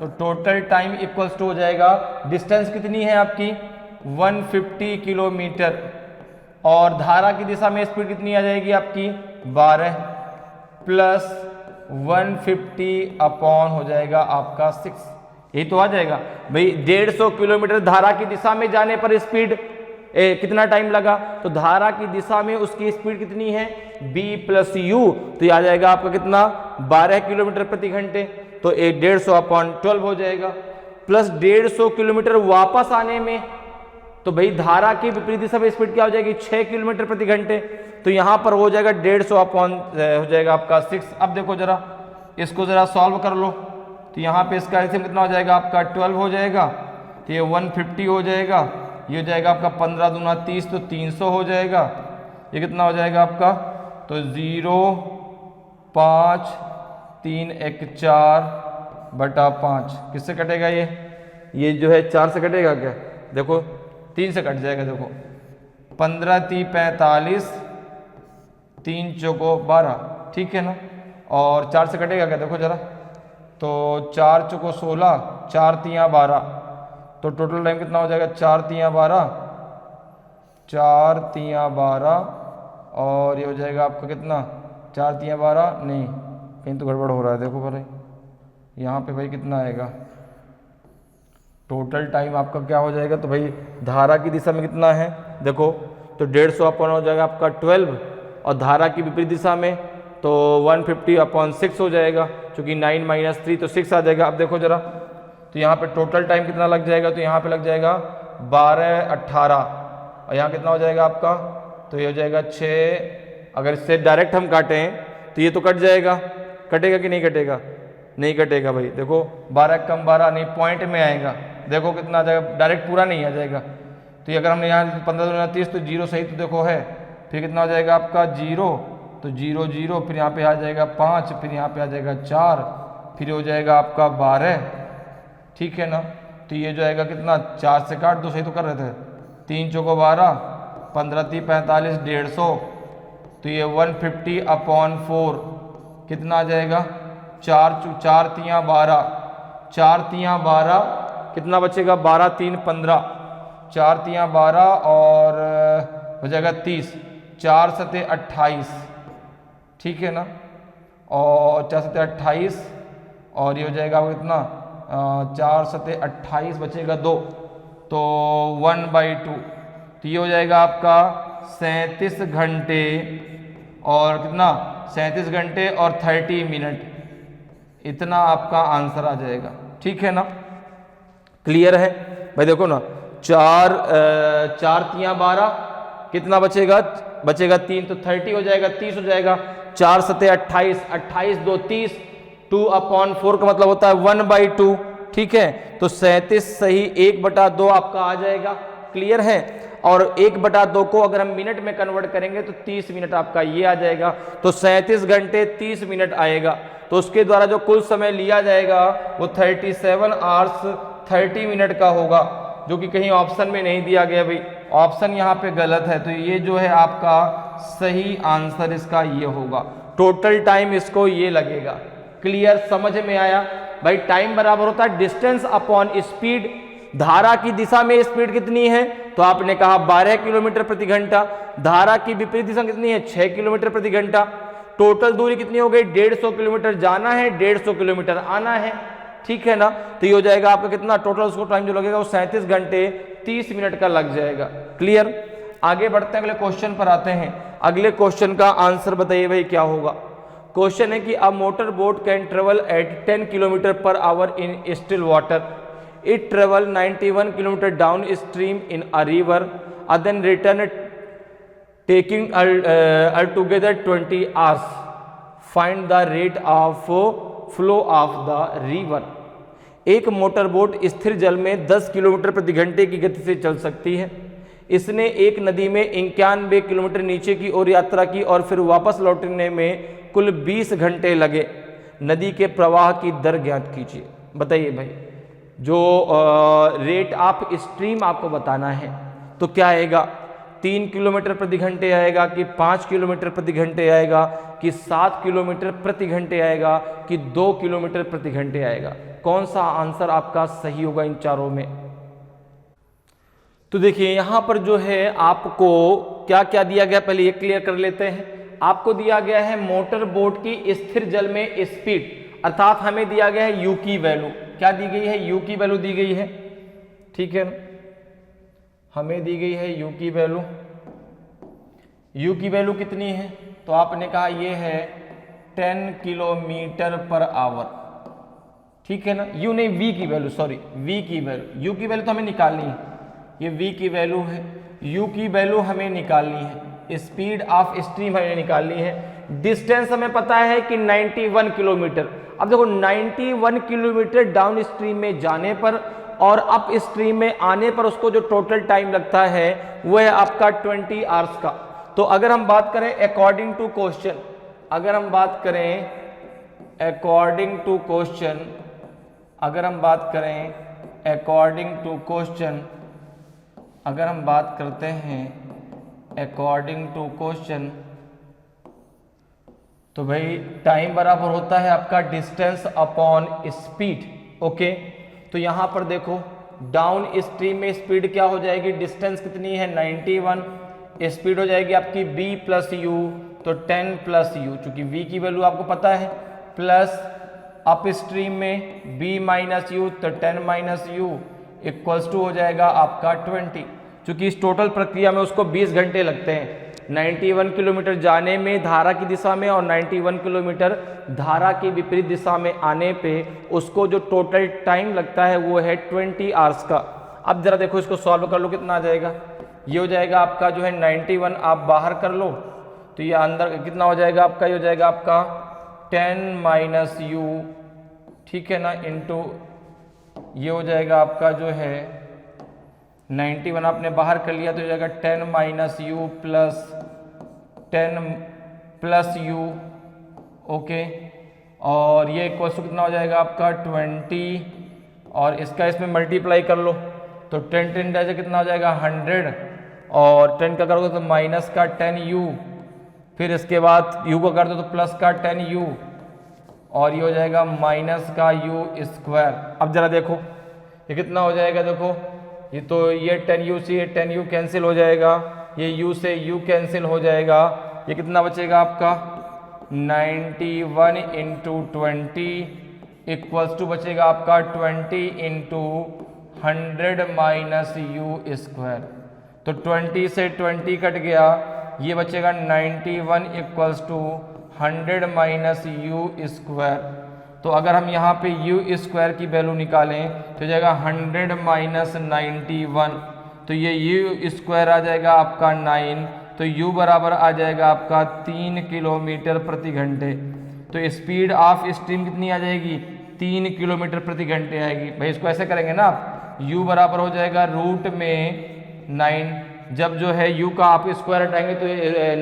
Speaker 1: तो टोटल टाइम इक्वल्स टू हो जाएगा, डिस्टेंस कितनी है आपकी? 150 किलोमीटर, और धारा की दिशा में स्पीड कितनी आ जाएगी आपकी? 12 + 150 अपॉन हो जाएगा आपका 6, यही तो आ जाएगा भाई। 150 किलोमीटर धारा की दिशा में जाने पर स्पीड कितना टाइम लगा? तो धारा की दिशा में उसकी स्पीड कितनी है? b+u, तो ये आ जाएगा आपका कितना? 12 किलोमीटर प्रति घंटे, तो 150/12 हो जाएगा, प्लस 150 किलोमीटर वापस आने में, तो भाई धारा की विपरीत दिशा में स्पीड क्या हो जाएगी? 6 किलोमीटर प्रति घंटे, तो यहां पर हो जाएगा 150 हो जाएगा आपका 6। अब देखो जरा इसको जरा सॉल्व कर लो, तो यहाँ पे इसका एलसीएम कितना हो जाएगा आपका? 12 हो जाएगा, तो ये 150 हो जाएगा, ये हो जाएगा आपका 15 दूना 30, तो 300 हो जाएगा। ये कितना हो जाएगा आपका? तो 0 5 3 1 4/5 किससे कटेगा? ये जो है 4 से कटेगा क्या? देखो 3 से कट जाएगा, देखो 15 3 45, 3 चौको 12, ठीक है ना, और 4 से कटेगा क्या? देखो जरा, तो 4 चौको 16, 4 3 12, तो टोटल टाइम कितना हो जाएगा? 4 3 12, 4 3 12
Speaker 2: और ये हो जाएगा आपका कितना 4 3 12, नहीं कहीं तो गड़बड़ हो रहा है, देखो भाई यहाँ पे भाई कितना आएगा टोटल टाइम आपका क्या हो जाएगा। तो भाई धारा की दिशा में कितना है देखो, तो 150 हो जाएगा आपका 12, और धारा की विपरीत दिशा में तो 150/6 हो जाएगा, क्योंकि 9 - 3 तो 6 आ जाएगा। अब देखो जरा, तो यहाँ पे टोटल टाइम कितना लग जाएगा, तो यहाँ पे लग जाएगा 12 18, और यहाँ कितना हो जाएगा आपका, तो ये हो जाएगा 6। अगर इससे डायरेक्ट हम काटें तो ये तो कट जाएगा, कटेगा कि नहीं कटेगा, नहीं कटेगा भाई। देखो 12 कम 12 नहीं, पॉइंट में आएगा, देखो कितना आ जाएगा, डायरेक्ट पूरा नहीं आ जाएगा। तो ये अगर हमने यहाँ 15 दूना 30, तो 0 सही तो देखो है, फिर कितना हो जाएगा आपका 0, तो 0 0, फिर यहाँ पे आ जाएगा 5, फिर यहाँ पे आ जाएगा 4, फिर हो जाएगा आपका 12, ठीक है ना। तो ये जो आएगा कितना, 4 से काट दो, सही तो कर रहे थे, 3 चौको 12, 15 3 45, 150, तो ये 150/4 कितना आ जाएगा, 4 3 12, 4 3 12, कितना बचेगा 12 3 15, 4 3 12 और हो जाएगा 30, 4 7 28, ठीक है ना, और 4 7 28, और ये हो जाएगा कितना 4 7 28 बचेगा 2, तो 1/2, तो ये हो जाएगा आपका 37 घंटे और कितना 37 घंटे और 30 मिनट, इतना आपका आंसर आ जाएगा, ठीक है ना। क्लियर है भाई, देखो ना 4 3 12, कितना बचेगा, बचेगा 3, तो 30 हो जाएगा, 30 हो जाएगा, 4 7 28, 28 2 30, 2/4 का मतलब होता है 1/2, ठीक है। तो 37 सही 1/2 आपका आ जाएगा, क्लियर है। और 1/2 को अगर हम मिनट में कन्वर्ट करेंगे तो 30 मिनट आपका ये आ जाएगा, तो 37 घंटे 30 मिनट आएगा। तो उसके द्वारा जो कुल समय लिया जाएगा वो 37 आवर्स 30 मिनट का होगा, जो कि कहीं ऑप्शन में नहीं दिया गया भाई, ऑप्शन यहाँ पे गलत है। तो ये जो है आपका सही आंसर इसका ये होगा, टोटल टाइम इसको ये लगेगा। क्लियर, समझ में आया भाई। टाइम बराबर होता है डिस्टेंस अपॉन स्पीड। धारा की दिशा में स्पीड कितनी है, तो आपने कहा 12 किलोमीटर प्रति घंटा। धारा की विपरीत दिशा कितनी है, 6 किलोमीटर प्रति घंटा। टोटल दूरी कितनी हो गई, 150 किलोमीटर जाना है, 150 किलोमीटर आना है, ठीक है ना। तो ये हो जाएगा आपका कितना टोटल उसको टाइम जो लगेगा वो 37 घंटे 30 मिनट का लग जाएगा। क्लियर, आगे बढ़ते हैं, अगले क्वेश्चन पर आते हैं। अगले क्वेश्चन का आंसर बताइए भाई क्या होगा। क्वेश्चन है कि a motor boat can travel eight 10 kilometre per our in still water. It travel 91 kilometre down stream in a river and then return taking altogether 20 hours. Find the rate of flow of the river. एक motor boat स्थिर जल में 10 kilometre प्रति घंटे की गति से चल सकती है। इसने एक नदी में 91 किलोमीटर नीचे की ओर यात्रा की और फिर वापस लौटने में कुल 20 घंटे लगे। नदी के प्रवाह की दर ज्ञात कीजिए। बताइए भाई, जो रेट ऑफ स्ट्रीम आपको बताना है तो क्या आएगा, 3 किलोमीटर प्रति घंटे आएगा कि 5 किलोमीटर प्रति घंटे आएगा कि 7 किलोमीटर प्रति घंटे आएगा कि 2 किलोमीटर प्रति घंटे आएगा। कौन सा आंसर आपका सही होगा इन चारों में। तो देखिए यहां पर जो है आपको क्या क्या दिया गया, पहले ये क्लियर कर लेते हैं। आपको दिया गया है मोटर बोट की स्थिर जल में स्पीड, अर्थात हमें दिया गया है यू की वैल्यू। क्या दी गई है, यू की वैल्यू दी गई है, ठीक है, हमें दी गई है यू की वैल्यू। यू की वैल्यू कितनी है, तो आपने कहा ये है 10 किलोमीटर पर आवर, ठीक है ना। यू नहीं, वी की वैल्यू, सॉरी वी की वैल्यू। यू की वैल्यू तो हमें निकालनी है, ये वी की वैल्यू है, यू की वैल्यू हमें निकालनी है, स्पीड ऑफ स्ट्रीम हमें निकालनी है। डिस्टेंस हमें पता है कि 91 किलोमीटर। अब देखो 91 किलोमीटर डाउन स्ट्रीम में जाने पर और अप स्ट्रीम में आने पर उसको जो टोटल टाइम लगता है वो है आपका 20 आवर्स का। तो अगर हम बात करें अकॉर्डिंग टू क्वेश्चन, अगर हम बात करें अकॉर्डिंग टू क्वेश्चन, अगर हम बात करें अकॉर्डिंग टू क्वेश्चन, अगर हम बात करते हैं अकॉर्डिंग टू क्वेश्चन, तो भाई टाइम बराबर होता है आपका डिस्टेंस अपॉन स्पीड। ओके, तो यहां पर देखो डाउन स्ट्रीम में स्पीड क्या हो जाएगी, डिस्टेंस कितनी है 91, स्पीड हो जाएगी आपकी v प्लस यू, तो 10 प्लस यू, चूंकि v की वैल्यू आपको पता है, प्लस अप स्ट्रीम में b माइनस यू, तो 10 माइनस यू इक्वल्स टू हो जाएगा आपका 20। चूंकि इस टोटल प्रक्रिया में उसको 20 घंटे लगते हैं, 91 किलोमीटर जाने में धारा की दिशा में और 91 किलोमीटर धारा की विपरीत दिशा में आने पे उसको जो टोटल टाइम लगता है वो है 20 आवर्स का। अब जरा देखो इसको सॉल्व कर लो, कितना आ जाएगा। ये हो जाएगा आपका जो है 91, आप बाहर कर लो तो ये अंदर कितना हो जाएगा आपका, ये हो जाएगा आपका 10 माइनस यू, ठीक है ना, इंटू ये हो जाएगा आपका जो है 91 आपने बाहर कर लिया तो हो जाएगा 10 minus you plus 10 plus u, okay, और ये इक्वल टू कितना हो जाएगा आपका 20, और इसका इसमें मल्टीप्लाई कर लो तो 10 10 जैसे कितना हो जाएगा 100, और 10 का करोगे तो माइनस का 10 यू, फिर इसके बाद u को कर दो तो प्लस का 10 यू, और ये हो जाएगा माइनस का यू स्क्वायर। अब जरा देखो ये कितना हो जाएगा, देखो ये तो ये 10 यू से 10 यू कैंसिल हो जाएगा, ये u से u कैंसिल हो जाएगा, ये कितना बचेगा आपका 91 इंटू 20 इक्वल्स टू बचेगा आपका 20 इंटू 100 माइनस यू स्क्वायर, तो 20 से 20 कट गया, ये बचेगा 91 equals to 100 minus u square. तो अगर हम यहाँ पे यू स्क्वायर की वैल्यू निकालें तो जाएगा 100 माइनस 91, तो ये यू स्क्वायर आ जाएगा आपका 9, तो u बराबर आ जाएगा आपका 3 किलोमीटर प्रति घंटे। तो स्पीड ऑफ स्ट्रीम कितनी आ जाएगी, 3 किलोमीटर प्रति घंटे आएगी। भाई इसको ऐसे करेंगे ना आप, u बराबर हो जाएगा रूट में 9, जब जो है u का आप स्क्वायर हटाएंगे तो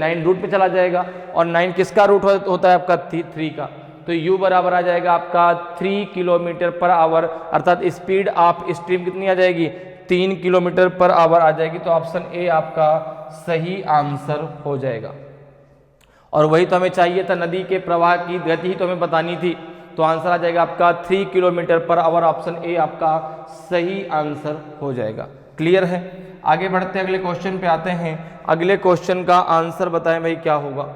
Speaker 2: 9 रूट पे चला जाएगा, और 9 किसका रूट होता है आपका 3 का, तो u बराबर आ जाएगा आपका 3 किलोमीटर पर आवर, अर्थात स्पीड ऑफ स्ट्रीम कितनी आ जाएगी 3 किलोमीटर पर आवर आ जाएगी। तो ऑप्शन ए आपका सही आंसर हो जाएगा। और वही तो हमें चाहिए था, नदी के प्रवाह की गति ही तो हमें बतानी थी, तो आंसर आ जाएगा आपका 3 kilometre per our, option A आपका सही आंसर हो जाएगा। क्लियर है। आगे बढ़ते अगले क्वेश्चन पे आते हैं। अगले क्वेश्चन का आंसर बताएं भाई क्या होगा।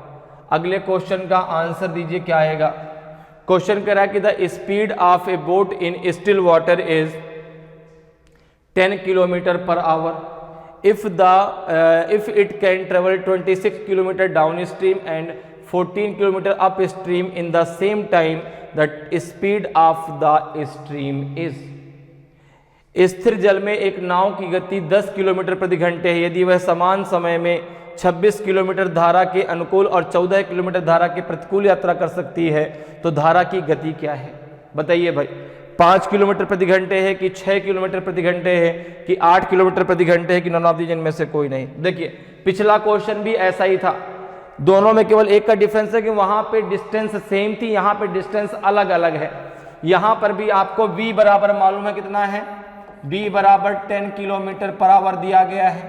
Speaker 2: अगले क्वेश्चन का आंसर दीजिए क्या आएगा। क्वेश्चन कह रहा है कि the speed of a boat in still water is 10 kilometre per our if it can travel 26 kilometer downstream and 14 kilometer upstream in the same time, the speed of the stream is। स्थिर जल में एक नाव की गति 10 kilometre प्रति घंटे है यदि वह समान समय में 26 किलोमीटर धारा के अनुकूल और 14 किलोमीटर धारा के प्रतिकूल यात्रा कर सकती है, तो धारा की गति क्या है बताइए भाई। 5 किलोमीटर प्रति घंटे है कि 6 किलोमीटर प्रति घंटे है कि 8 किलोमीटर प्रति घंटे है कि नॉन ऑफ दीज इनमें से कोई नहीं। देखिए पिछला क्वेश्चन भी ऐसा ही था, दोनों में केवल एक का डिफरेंस है कि वहां पे डिस्टेंस सेम थी, यहां पे डिस्टेंस अलग अलग है। यहां पर भी आपको v बराबर मालूम है कितना है, v बराबर 10 किलोमीटर पर आवर दिया गया है,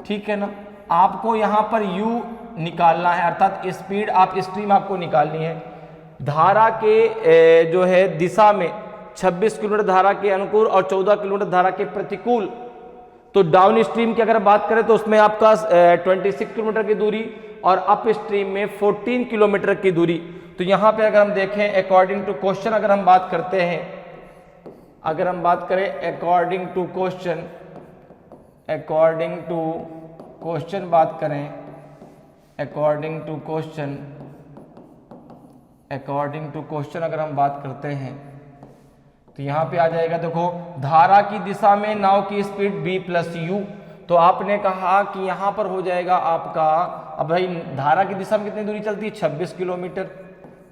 Speaker 2: ठीक है ना। आपको यहां पर u निकालना है, अर्थात स्पीड ऑफ स्ट्रीम आपको निकालनी है। धारा के जो है दिशा में 26 किलोमीटर धारा के अनुकूल और 14 किलोमीटर धारा के प्रतिकूल, तो डाउन स्ट्रीम की अगर बात करें तो उसमें आपका 26 किलोमीटर की दूरी और अप स्ट्रीम में 14 किलोमीटर की दूरी। तो यहां पे अगर हम देखें अकॉर्डिंग टू क्वेश्चन, अगर हम बात करते हैं, अगर हम बात करें according to question, according to question बात करें, according to question, according to question अगर हम बात करते हैं तो यहां पे आ जाएगा, देखो धारा की दिशा में नाव की स्पीड v प्लस यू, तो आपने कहा कि यहां पर हो जाएगा आपका, अब भाई धारा की दिशा में कितनी दूरी चलती है 26 किलोमीटर,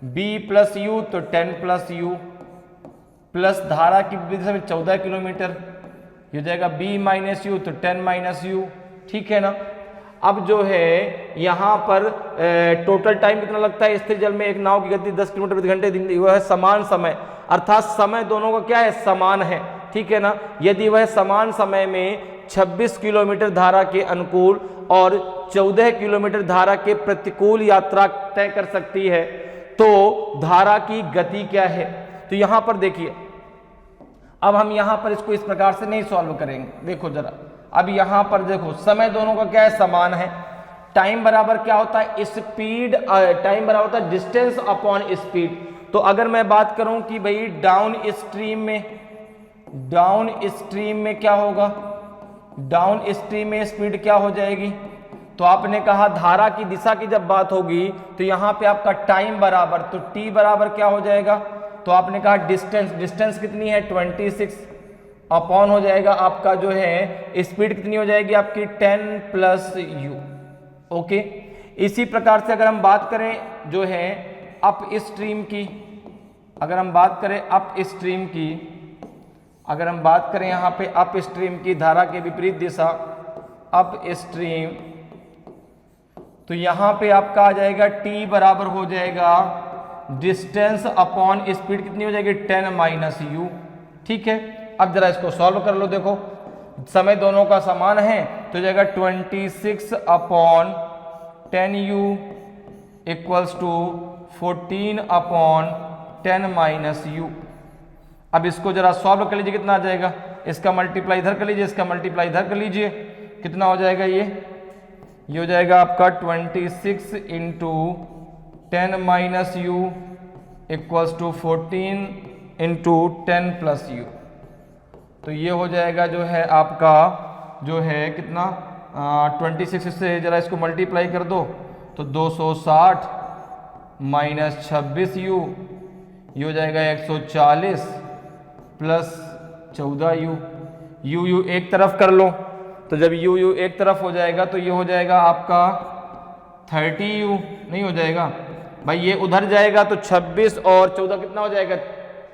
Speaker 2: v प्लस यू तो 10 प्लस यू, प्लस धारा की दिशा में 14 किलोमीटर, ये हो जाएगा b माइनस यू तो 10 माइनस यू, ठीक है ना। अब जो है यहाँ पर टोटल टाइम कितना लगता है स्थिर जल में एक नाव की गति 10 किलोमीटर प्रति घंटे, वह है समान समय, अर्थात समय दोनों का क्या है समान है, ठीक है ना। यदि वह समान समय में 26 किलोमीटर धारा के अनुकूल और 14 किलोमीटर धारा के प्रतिकूल यात्रा तय कर सकती है, तो धारा की गति क्या है। तो यहां पर देखिए, अब हम यहां पर इसको इस प्रकार से नहीं सॉल्व करेंगे। देखो जरा अब यहां पर देखो समय दोनों का क्या है, समान है। टाइम बराबर क्या होता है, स्पीड, टाइम बराबर होता है डिस्टेंस अपॉन स्पीड। तो अगर मैं बात करूं कि भाई डाउन स्ट्रीम में क्या होगा, डाउन स्ट्रीम में स्पीड क्या हो जाएगी, तो आपने कहा धारा की दिशा की जब बात होगी तो यहां पे आपका टाइम बराबर, तो t बराबर क्या हो जाएगा, तो आपने कहा डिस्टेंस कितनी है 26 अपॉन हो जाएगा आपका जो है स्पीड कितनी हो जाएगी आपकी 10 प्लस u। ओके, इसी प्रकार से अगर हम बात करें जो है अप स्ट्रीम की, अगर हम बात करें अप स्ट्रीम की, अगर हम बात करें यहाँ पे अप स्ट्रीम की धारा के विपरीत दिशा अप स्ट्रीम, तो यहाँ पे आपका आ जाएगा t बराबर हो जाएगा डिस्टेंस अपॉन स्पीड कितनी हो जाएगी 10 माइनस u। ठीक है, अब जरा इसको सॉल्व कर लो। देखो समय दोनों का समान है तो जाएगा 26 upon 10u equals to 14 upon 10 minus u। अब इसको जरा सॉल्व कर लीजिए, कितना आ जाएगा, इसका मल्टीप्लाई इधर कर लीजिए, इसका मल्टीप्लाई इधर कर लीजिए, कितना हो जाएगा ये हो जाएगा आपका 26 into 10 minus u equals to 14 into 10 plus u। तो ये हो जाएगा जो है आपका जो है कितना 26 से जरा इसको मल्टीप्लाई कर दो तो 260 माइनस 26u, ये हो जाएगा 140 प्लस 14u। u एक तरफ कर लो, तो जब u एक तरफ हो जाएगा तो ये हो जाएगा आपका 30u, नहीं हो जाएगा भाई, ये उधर जाएगा तो 26 और 14 कितना हो जाएगा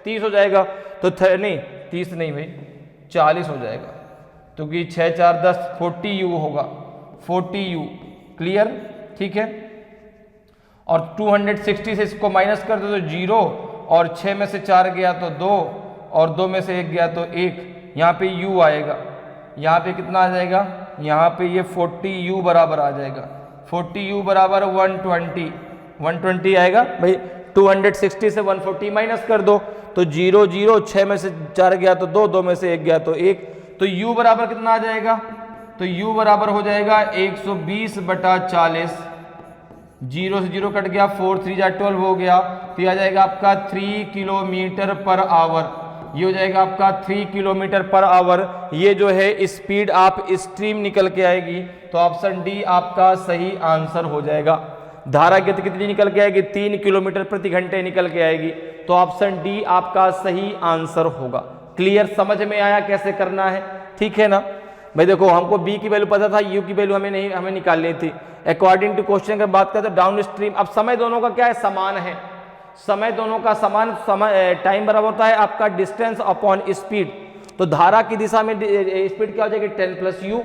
Speaker 2: 30 हो जाएगा, तो नहीं 30 नहीं भाई 40 हो जाएगा, तो कि 6 4 10 40u होगा, 40u। क्लियर, ठीक है। और 260 से इसको माइनस कर दो तो 0, और 6 में से 4 गया तो 2, और 2 में से 1 गया तो 1, यहाँ पे u आएगा, यहाँ पे कितना आ जाएगा, यहाँ पे ये 40u बराबर आ जाएगा, 40u बराबर 120 आएगा भाई। 260 से 140 माइनस कर दो तो 0 0, 6 में से 4 गया तो 2, 2 में से 1 गया तो 1, तो u बराबर कितना आ जाएगा, तो u बराबर हो जाएगा 120/40, 0 से 0 कट गया, 4 3 जा 12 हो गया, तो आ जाएगा आपका 3 किलोमीटर पर आवर, ये हो जाएगा आपका 3 किलोमीटर पर आवर। ये जो है स्पीड आप स्ट्रीम निकल के आएगी, तो ऑप्शन डी आपका सही आंसर हो जाएगा। धारा गति कितनी निकल के आएगी, 3 किलोमीटर प्रति घंटे निकल के आएगी, तो ऑप्शन डी आपका सही आंसर होगा। क्लियर, समझ में आया कैसे करना है, ठीक है ना भाई। देखो हमको बी की वैल्यू पता था, यू की वैल्यू हमें निकालनी थी। अकॉर्डिंग टू क्वेश्चन की बात करें तो डाउन स्ट्रीम, अब समय दोनों का क्या है, समान है, समय दोनों का समान, समय टाइम बराबर होता है आपका डिस्टेंस अपॉन स्पीड। तो धारा की दिशा में स्पीड क्या हो जाएगी 10 प्लस यू,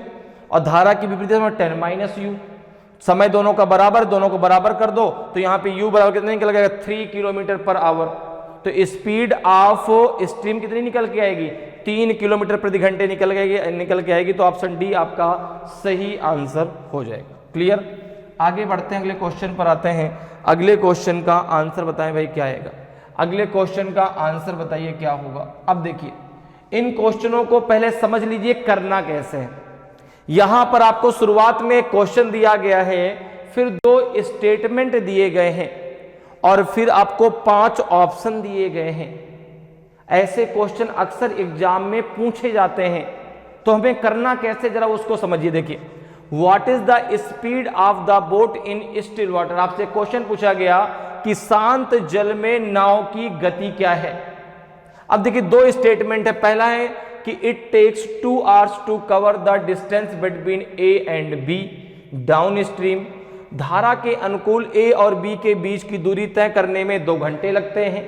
Speaker 2: और धारा की विपरीत दिशा में 10 माइनस यू। समय दोनों का बराबर, दोनों को बराबर कर दो तो यहाँ पे u बराबर कितना निकल जाएगा 3 किलोमीटर पर आवर। तो स्पीड ऑफ स्ट्रीम कितनी निकल के आएगी, 3 किलोमीटर प्रति घंटे निकल के आएगी, तो ऑप्शन डी आपका सही आंसर हो जाएगा। क्लियर, आगे बढ़ते हैं, अगले क्वेश्चन पर आते हैं। अगले क्वेश्चन का आंसर बताएं भाई क्या आएगा, अगले क्वेश्चन का आंसर बताइए क्या होगा। अब देखिए इन क्वेश्चनों को पहले समझ लीजिए करना कैसे है। यहां पर आपको शुरुआत में क्वेश्चन दिया गया है, फिर 2 स्टेटमेंट दिए गए हैं, और फिर आपको 5 ऑप्शन दिए गए हैं। ऐसे क्वेश्चन अक्सर एग्जाम में पूछे जाते हैं, तो हमें करना कैसे जरा उसको समझिए। देखिए, what is the speed of the boat in still water. आपसे क्वेश्चन पूछा गया कि शांत जल में नाव की गति क्या है। अब देखिए 2 स्टेटमेंट है, पहला है कि it takes 2 hours to cover the distance between A and B down stream. धारा के अनुकूल ए और बी के बीच की दूरी तय करने में 2 घंटे लगते हैं।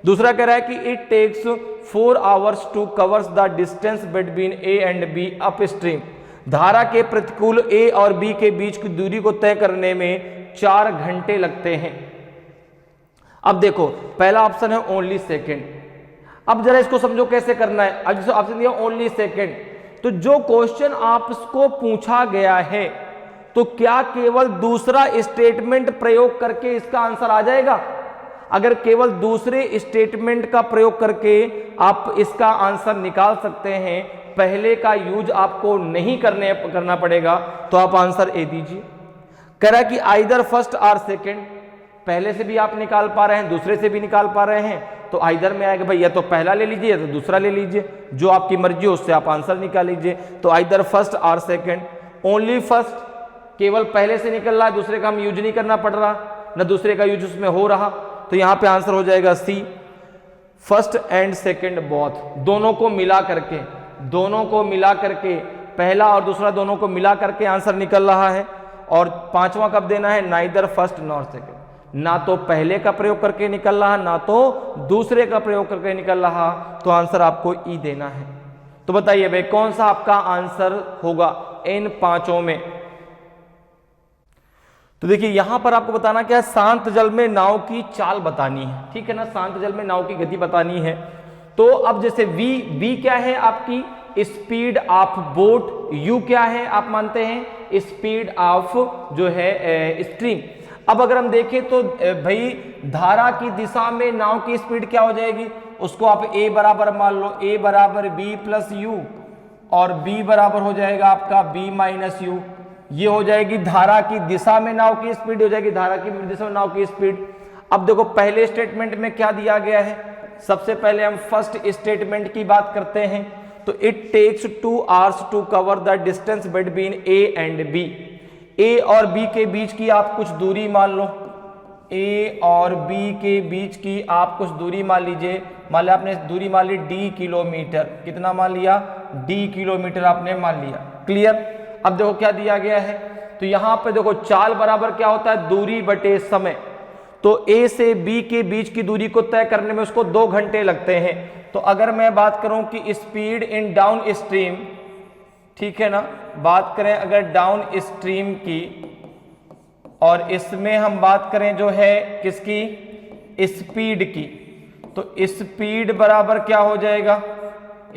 Speaker 2: दूसरा कह रहा है कि it takes 4 hours to covers the distance between A and B up stream. धारा के प्रतिकूल ए और बी के बीच की दूरी को तय करने में 4 घंटे लगते हैं। अब देखो पहला ऑप्शन है ओनली सेकेंड। अब जरा इसको समझो कैसे करना है। अब जैसे ऑप्शन दिया ओनली सेकेंड, तो जो क्वेश्चन आपको पूछा गया है तो क्या केवल दूसरा स्टेटमेंट प्रयोग करके इसका आंसर आ जाएगा। अगर केवल दूसरे स्टेटमेंट का प्रयोग करके आप इसका आंसर निकाल सकते हैं, पहले का यूज आपको नहीं करना पड़ेगा, तो आप आंसर ए दीजिए। कह रहा है कि आइदर फर्स्ट और सेकंड, पहले से भी आप निकाल पा रहे हैं, दूसरे से भी निकाल पा रहे हैं, तो आइदर में आएगा भाई या तो पहला ले लीजिए या तो दूसरा ले लीजिए, जो आपकी मर्जी हो उससे आप आंसर निकाल लीजिए। तो आइदर फर्स्ट और सेकंड, ओनली फर्स्ट, केवल पहले से निकल रहा है, दूसरे का हम यूज नहीं करना पड़ रहा, न दूसरे का यूज उसमें हो रहा, तो यहां पे आंसर हो जाएगा सी, फर्स्ट एंड सेकंड बोथ, दोनों को मिला करके पहला और दूसरा दोनों को मिला करके आंसर निकल रहा है। और पांचवा कब देना है, नाइदर फर्स्ट नॉर सेकंड, ना तो पहले का प्रयोग करके निकल रहा ना तो दूसरे का प्रयोग करके निकल रहा, तो आंसर आपको ई देना है। तो बताइए भाई कौन सा आपका आंसर होगा इन पांचों में। तो देखिए यहां पर आपको बताना क्या है, शांत जल में नाव की चाल बतानी है, ठीक है ना, शांत जल में नाव की गति बतानी है। तो अब जैसे v क्या है आपकी स्पीड ऑफ बोट, u क्या है आप मानते हैं स्पीड ऑफ जो है स्ट्रीम। अब अगर हम देखें तो भाई धारा की दिशा में नाव की स्पीड क्या हो जाएगी, उसको आप a बराबर मान लो, a बराबर b प्लस u और b बराबर हो जाएगा आपका b माइनस u। ये हो जाएगी धारा की दिशा में नाव की स्पीड, हो जाएगी धारा की दिशा में नाव की स्पीड। अब देखो पहले स्टेटमेंट में क्या दिया गया है, सबसे पहले हम फर्स्ट स्टेटमेंट की बात करते हैं। तो it takes 2 hours to cover the distance between A and B, A और बी के बीच की आप कुछ दूरी मान लो, ए और बी के बीच की आप कुछ दूरी मान लीजिए, मान लिया आपने दूरी मान ली d किलोमीटर, कितना मान लिया d किलोमीटर आपने मान लिया, क्लियर। अब देखो क्या दिया गया है, तो यहां पे देखो चाल बराबर क्या होता है दूरी बटे समय, तो a से b के बीच की दूरी को तय करने में उसको 2 घंटे लगते हैं। तो अगर मैं बात करूं कि स्पीड इन डाउन स्ट्रीम, ठीक है ना, बात करें अगर डाउन स्ट्रीम की, और इसमें हम बात करें जो है किसकी स्पीड की, तो स्पीड बराबर क्या हो जाएगा,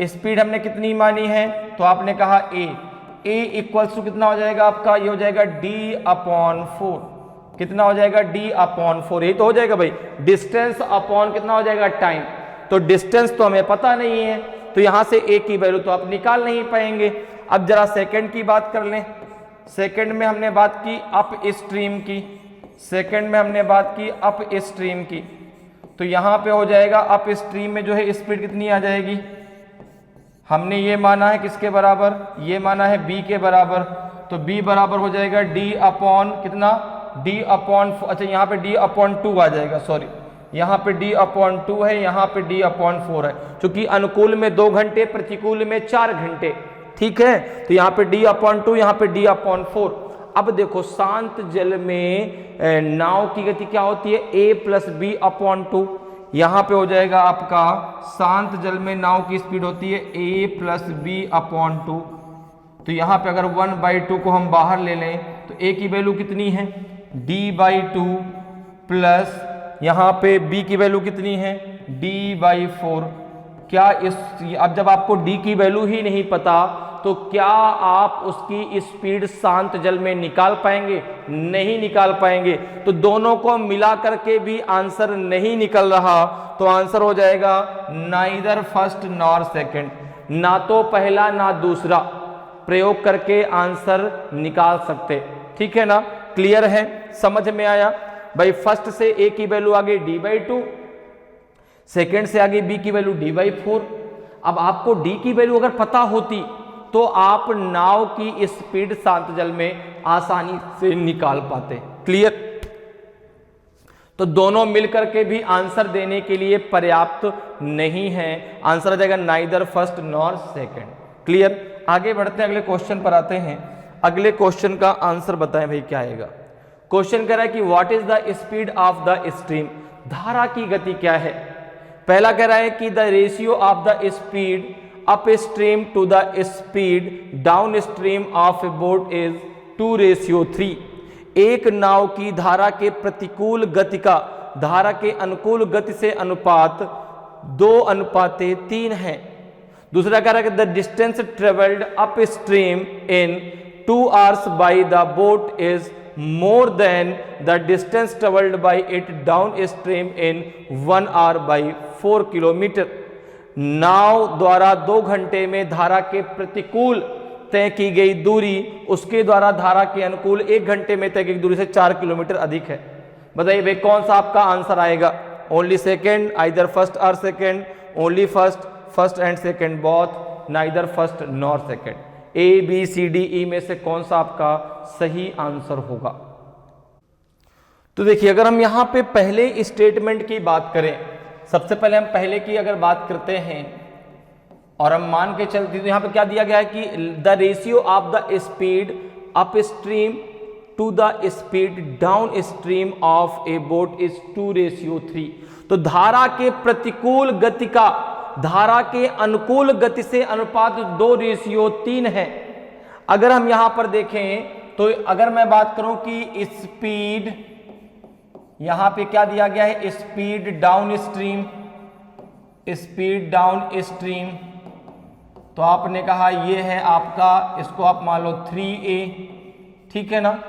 Speaker 2: स्पीड हमने कितनी मानी है, तो आपने कहा a इक्वल्स टू कितना हो जाएगा आपका, ये हो जाएगा d/4, कितना हो जाएगा d/4, ये तो हो जाएगा भाई डिस्टेंस अपॉन कितना हो जाएगा टाइम। तो डिस्टेंस तो हमें पता नहीं है, तो यहां से a की वैल्यू तो आप निकाल नहीं पाएंगे। अब जरा सेकंड की बात कर लें, सेकंड में हमने बात की अप स्ट्रीम की, सेकंड में हमने बात की अप स्ट्रीम की, तो यहां पे हो जाएगा अप स्ट्रीम में जो है स्पीड कितनी आ जाएगी, हमने ये माना है किसके बराबर, ये माना है b के बराबर, तो b बराबर हो जाएगा d/ कितना d/, अच्छा यहाँ पे d/2 आ जाएगा, सॉरी यहाँ पे d/2 है, यहाँ पे d/4 है, क्योंकि अनुकूल में 2 घंटे प्रतिकूल में 4 घंटे, ठीक है, तो यहाँ पे d/2 यहाँ पे d/4। अब देखो शांत जल में नाव की गति क्या होती है a प्लस b/2, यहाँ पे हो जाएगा आपका शांत जल में नाव की स्पीड होती है a प्लस b/2। तो यहाँ पे अगर 1/2 को हम बाहर ले लें तो a की वैल्यू कितनी है d/2 प्लस यहाँ पे b की वैल्यू कितनी है d/4। क्या इस, अब जब आपको d की वैल्यू ही नहीं पता तो क्या आप उसकी स्पीड शांत जल में निकाल पाएंगे, नहीं निकाल पाएंगे। तो दोनों को मिला करके भी आंसर नहीं निकल रहा, तो आंसर हो जाएगा नाइदर फर्स्ट नॉर सेकंड, ना तो पहला ना दूसरा प्रयोग करके आंसर निकाल सकते, ठीक है ना, क्लियर है, समझ में आया भाई। फर्स्ट से a की वैल्यू आ गई d/2, सेकंड से आ गई b की वैल्यू d/4। अब आपको d की वैल्यू अगर पता होती तो आप नाव की स्पीड शांत जल में आसानी से निकाल पाते, क्लियर। तो दोनों मिलकर के भी आंसर देने के लिए पर्याप्त नहीं है, आंसर आ जाएगा neither first nor second, clear. आगे बढ़ते हैं, अगले क्वेश्चन पर आते हैं। अगले क्वेश्चन का आंसर बताएं भाई क्या आएगा। क्वेश्चन कह रहा है कि what is the speed of the stream, धारा की गति क्या है। पहला कह रहा है कि the ratio of the speed up stream to the speed down stream of a boat is 2:3। एक नाव की धारा के प्रतिकूल गति का धारा के अनुकूल गति से अनुपात 2:3 है। दूसरा कह रहा है कि the distance travelled upstream in 2 hours by the boat is more than the distance traveled by it downstream in 1 hour by 4 kilometre. नाव द्वारा 2 घंटे में धारा के प्रतिकूल तय की गई दूरी उसके द्वारा धारा के अनुकूल 1 घंटे में तय की गई दूरी से 4 किलोमीटर अधिक है। बताइए भाई कौन सा आपका आंसर आएगा? Only second, either first or second, only first, first and second both, neither first nor second. A B C D E में से कौन सा आपका सही आंसर होगा? तो देखिए अगर हम यहां पे पहले स्टेटमेंट की बात करें, सबसे पहले हम पहले की अगर बात करते हैं और हम मान के चलते तो यहां पे क्या दिया गया है कि the ratio of the speed up stream to the speed down stream of a boat is 2:3। तो धारा के प्रतिकूल गति का धारा के अनुकूल गति से अनुपात 2:3 है। अगर हम यहां पर देखें तो अगर मैं बात करूं कि स्पीड, यहां पे क्या दिया गया है? Speed down stream, speed down stream, तो आपने कहा ये है आपका, इसको आप मान लो 3a, ठीक है ना।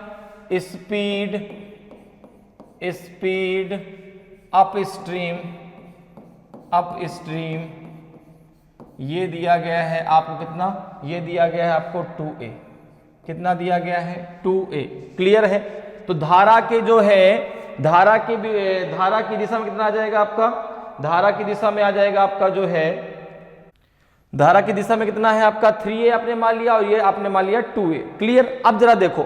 Speaker 2: Speed, speed up stream, up stream ये दिया गया है आपको कितना? ये दिया गया है आपको 2a। कितना दिया गया है? 2a। क्लियर है? तो धारा के जो है धारा की दिशा में कितना आ जाएगा आपका? धारा की दिशा में आ जाएगा आपका जो है, धारा की दिशा में कितना है आपका? 3a आपने मान लिया और ये आपने मान लिया 2a। क्लियर? अब जरा देखो,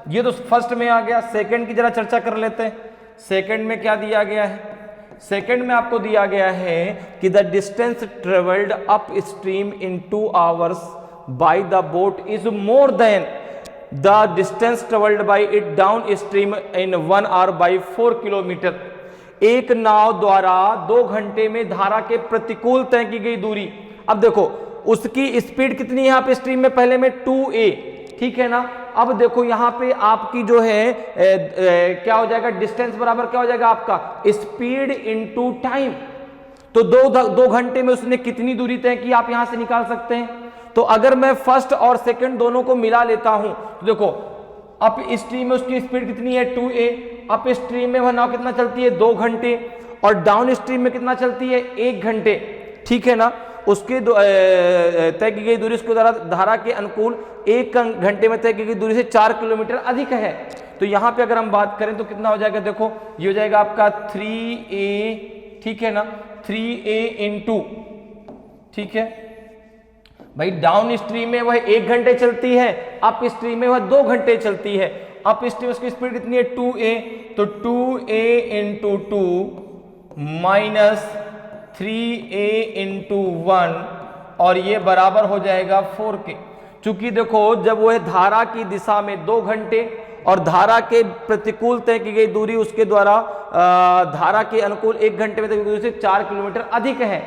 Speaker 2: ये तो फर्स्ट में आ गया, सेकंड की जरा चर्चा कर लेते हैं। सेकंड में क्या दिया गया है? सेकंड में आपको दिया गया है कि the distance travelled upstream in 2 hours by the boat is more than the distance travelled by it down stream in 1 hour by 4 kilometre. एक नाव द्वारा 2 घंटे में धारा के प्रतिकूल तय की गई दूरी, अब देखो उसकी स्पीड कितनी है यहाँ पे स्ट्रीम में? पहले में 2a, ठीक है ना। अब देखो यहाँ पे आपकी जो है क्या हो जाएगा? डिस्टेंस बराबर क्या हो जाएगा आपका? Speed into time. तो 2 घंटे में उसने कितनी दूरी तय की आप यहां से निकाल सकते हैं। तो अगर मैं फर्स्ट और सेकंड दोनों को मिला लेता हूं तो देखो अप स्ट्रीम में उसकी स्पीड कितनी है? 2a। अप स्ट्रीम में वह नाव कितना चलती है? 2 घंटे। और डाउन स्ट्रीम में कितना चलती है? 1 घंटे, ठीक है ना। उसके तय की गई दूरी उसके द्वारा धारा के अनुकूल 1 घंटे में तय की गई दूरी से 4 किलोमीटर अधिक है। तो यहां पे अगर हम बात करें तो कितना हो जाएगा? देखो ये हो जाएगा आपका 3a, ठीक है ना, 3a इंटू, ठीक है भाई, डाउन स्ट्रीम में वह 1 घंटे चलती है, अप स्ट्रीम में वह 2 घंटे चलती है। अप स्ट्रीम उसकी स्पीड कितनी है? 2a, तो 2a into 2 minus 3a into 1 और ये बराबर हो जाएगा 4 के। चूंकि देखो जब वह धारा की दिशा में 2 घंटे और धारा के प्रतिकूल तय की गई दूरी उसके द्वारा धारा के अनुकूल 1 घंटे में तय की दूरी से 4 किलोमीटर अधिक है,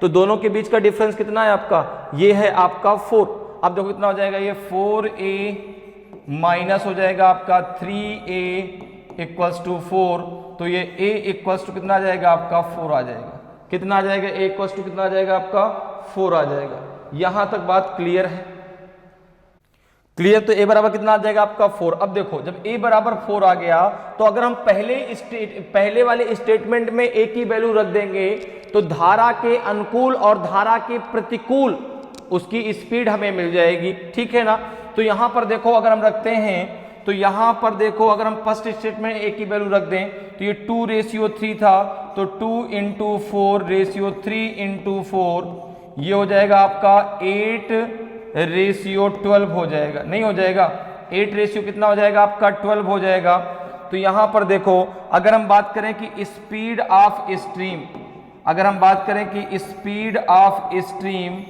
Speaker 2: तो दोनों के बीच का डिफरेंस कितना है आपका? ये है आपका 4। अब देखो कितना हो जाएगा? ये 4a माइनस हो जाएगा आपका 3a इक्वल्स टू 4, तो ये a इक्वल्स टू कितना आ जाएगा आपका? 4 आ जाएगा। कितना आ जाएगा? a इक्वल्स टू कितना आ जाएगा आपका? 4 आ जाएगा। यहां तक बात क्लियर है? क्लियर? तो a बराबर कितना आ जाएगा आपका? 4। अब देखो जब a बराबर 4 आ गया तो अगर हम पहले वाले स्टेटमेंट में a की वैल्यू रख देंगे तो धारा के अनुकूल और धारा के प्रतिकूल उसकी स्पीड हमें मिल जाएगी, ठीक है ना। तो यहां पर देखो अगर हम रखते हैं तो यहां पर देखो अगर हम फर्स्ट स्टेटमेंट a की वैल्यू रख दें तो ये 2:3 था, तो 2 इंटू 4 रेशियो 3 इंटू 4 ये हो जाएगा आपका 8:12 हो जाएगा। नहीं हो जाएगा? 8 रेशियो कितना हो जाएगा आपका? 12 हो जाएगा। तो यहां पर देखो अगर हम बात करें कि स्पीड ऑफ स्ट्रीम, अगर हम बात करें कि speed of stream,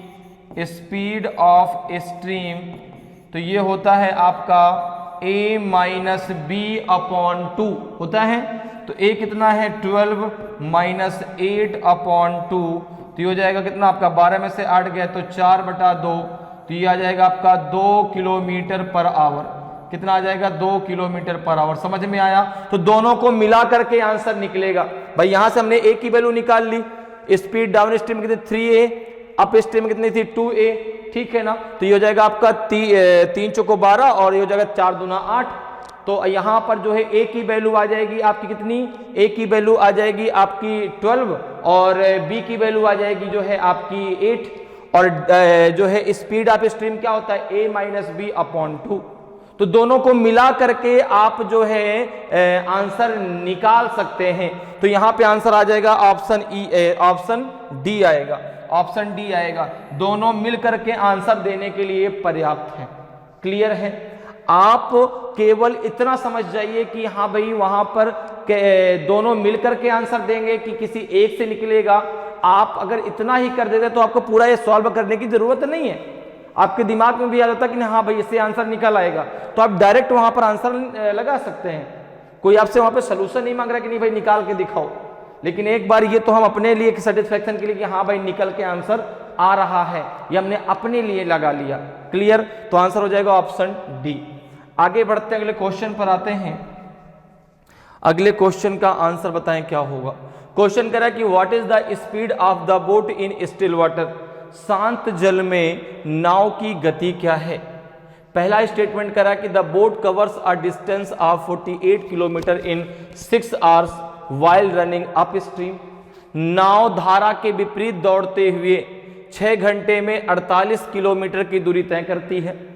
Speaker 2: speed of stream, तो ये होता है आपका a माइनस बी अपॉन 2 होता है। तो a कितना है? 12 माइनस 8 अपॉन 2, तो ये हो जाएगा कितना आपका? 12 में से 8 गया तो 4/2, तो ये आ जाएगा आपका 2 किलोमीटर पर आवर। कितना आ जाएगा? 2 किलोमीटर पर आवर। समझ में आया? तो दोनों को मिला करके आंसर निकलेगा। भाई यहां से हमने a की वैल्यू निकाल ली, स्पीड डाउन स्ट्रीम में कितनी 3a, अप स्ट्रीम में कितनी थी 2a, ठीक है ना। तो ये हो जाएगा आपका 3 चौको 12 और ये हो जाएगा 4 दूना 8। तो यहाँ पर जो है ए की वैल्यू आ जाएगी आपकी कितनी, ए की वैल्यू आ जाएगी आपकी 12 और बी की वैल्यू आ जाएगी जो है आपकी 8 और जो है स्पीड ऑफ स्ट्रीम क्या होता है a माइनस बी अपॉन 2। तो दोनों को मिला करके आप जो है आंसर निकाल सकते हैं। तो यहाँ पे आंसर आ जाएगा ऑप्शन ऑप्शन डी आएगा, ऑप्शन डी आएगा। दोनों मिल करके आंसर देने के लिए पर्याप्त है। क्लियर है? आप केवल इतना समझ जाइए कि हाँ भाई वहां पर दोनों मिलकर के आंसर देंगे कि किसी एक से निकलेगा। आप अगर इतना ही कर देते तो आपको पूरा ये सॉल्व करने की जरूरत नहीं है। आपके दिमाग में भी आ जाता कि हाँ भाई इससे आंसर निकल आएगा, तो आप डायरेक्ट वहां पर आंसर लगा सकते हैं। कोई आपसे वहां पर सोल्यूशन नहीं मांग रहा कि नहीं भाई निकाल के दिखाओ, लेकिन एक बार ये तो हम अपने लिए सेटिस्फेक्शन के लिए कि हाँ भाई निकल के आंसर आ रहा है, ये हमने अपने लिए लगा लिया। क्लियर? तो आंसर हो जाएगा ऑप्शन डी। आगे बढ़ते हैं, अगले क्वेश्चन पर आते हैं। अगले क्वेश्चन का आंसर बताएं क्या होगा। क्वेश्चन कह रहा है कि what is the speed of the boat in still water. शांत जल में नाव की गति क्या है। पहला स्टेटमेंट करा कि the boat covers a distance of 48 kilometre in 6 hours while running up stream. नाव धारा के विपरीत दौड़ते हुए 6 घंटे में 48 किलोमीटर की दूरी तय करती है।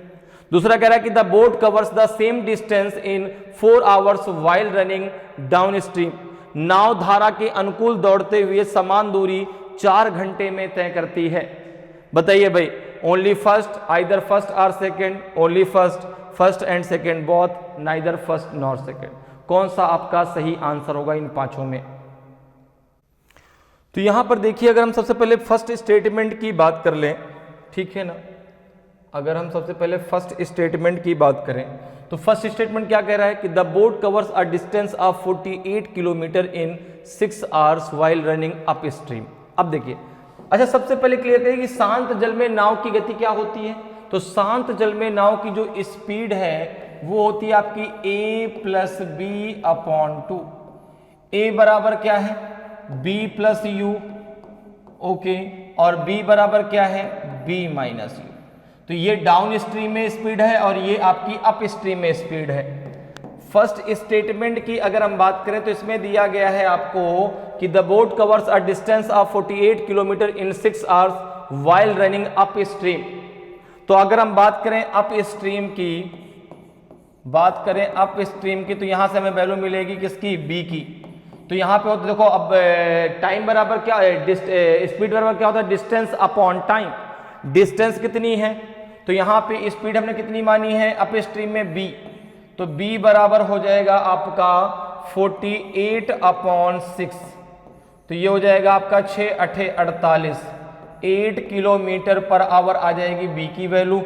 Speaker 2: दूसरा कह रहा है कि the boat covers the same distance in 4 hours while running down stream. नाव धारा के अनुकूल दौड़ते हुए समान दूरी 4 घंटे में तय करती है। बताइए भाई, only first, either first or second, only first, first and second both, neither first nor second. कौन सा आपका सही आंसर होगा इन पांचों में? तो यहां पर देखिए, अगर हम सबसे पहले फर्स्ट स्टेटमेंट की बात कर लें, ठीक है ना, अगर हम सबसे पहले फर्स्ट स्टेटमेंट की बात करें तो फर्स्ट स्टेटमेंट क्या कह रहा है कि the boat covers a distance of 48 kilometre in 6 hours while running up stream. अब देखिए, अच्छा सबसे पहले क्लियर करिए कि शांत जल में नाव की गति क्या होती है। तो शांत जल में नाव की जो स्पीड है वो होती है आपकी a plus b upon 2। a बराबर क्या है b प्लस यू, ओके, और b बराबर क्या है b माइनस यू। तो ये डाउन स्ट्रीम में स्पीड है और ये आपकी अप स्ट्रीम में स्पीड है। फर्स्ट स्टेटमेंट की अगर हम बात करें तो इसमें दिया गया है आपको कि the boat covers a distance of 48 kilometre in 6 hours while running up stream. तो अगर हम बात करें अप स्ट्रीम की, तो यहां से हमें वैल्यू मिलेगी किसकी, बी की। तो यहां पे होता देखो, अब टाइम बराबर क्या है, स्पीड बराबर क्या होता है, डिस्टेंस अपॉन टाइम। डिस्टेंस कितनी है, तो यहां पे स्पीड हमने कितनी मानी है अप स्ट्रीम में b, तो b बराबर हो जाएगा आपका 48 अपॉन 6। तो ये हो जाएगा आपका 6 8 48, 8 किलोमीटर पर आवर आ जाएगी b की वैल्यू।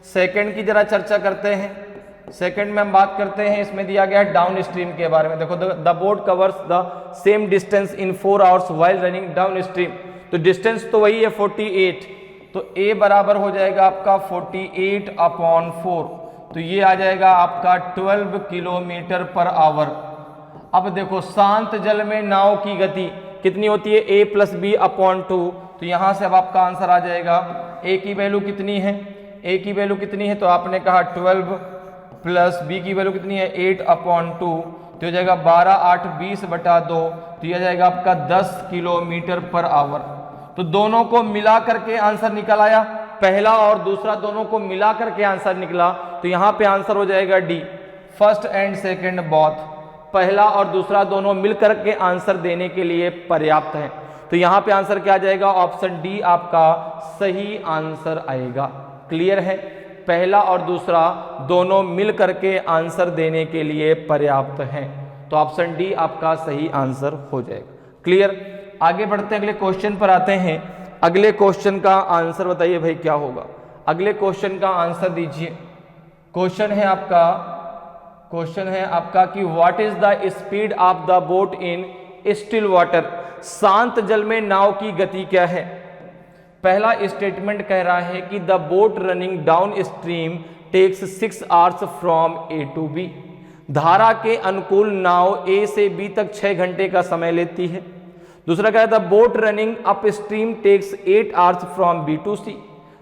Speaker 2: सेकंड की जरा चर्चा करते हैं। सेकंड में हम बात करते हैं, इसमें दिया गया है डाउन स्ट्रीम के बारे में। देखो, the boat covers the same distance in 4 hours while running down stream. तो डिस्टेंस तो वही है 48, तो a बराबर हो जाएगा आपका 48 अपॉन 4, तो ये आ जाएगा आपका 12 किलोमीटर पर आवर। अब देखो, शांत जल में नाव की गति कितनी होती है, a प्लस बी अपॉन 2। तो यहां से अब आपका आंसर आ जाएगा, a की वैल्यू कितनी है, a की वैल्यू कितनी है, तो आपने कहा 12 प्लस b की वैल्यू कितनी है 8 अपॉन 2, तो हो जाएगा 12 8 20 बटा 2, तो यह जाएगा आपका 10 किलोमीटर पर आवर। तो दोनों को मिला करके आंसर निकल आया, पहला और दूसरा दोनों को मिला करके आंसर निकला। तो यहां पे आंसर हो जाएगा D, first and second both. पहला और दूसरा दोनों मिल करके आंसर देने के लिए पर्याप्त है। तो यहां पे आंसर क्या आ जाएगा, ऑप्शन डी आपका सही आंसर आएगा। क्लियर है? पहला और दूसरा दोनों मिल करके आंसर देने के लिए पर्याप्त है, तो ऑप्शन डी आपका सही आंसर हो जाएगा। क्लियर? आगे बढ़ते हैं, अगले क्वेश्चन पर आते हैं। अगले क्वेश्चन का आंसर बताइए भाई क्या होगा। अगले क्वेश्चन का आंसर दीजिए। क्वेश्चन है आपका कि what is the speed of the boat in still water. शांत जल में नाव की गति क्या है। पहला स्टेटमेंट कह रहा है कि the boat running down stream takes 6 hours from A to B. धारा के अनुकूल नाव ए से बी तक 6 घंटे का समय लेती है। दूसरा क्या है, the boat running up stream takes 8 hours from B to C.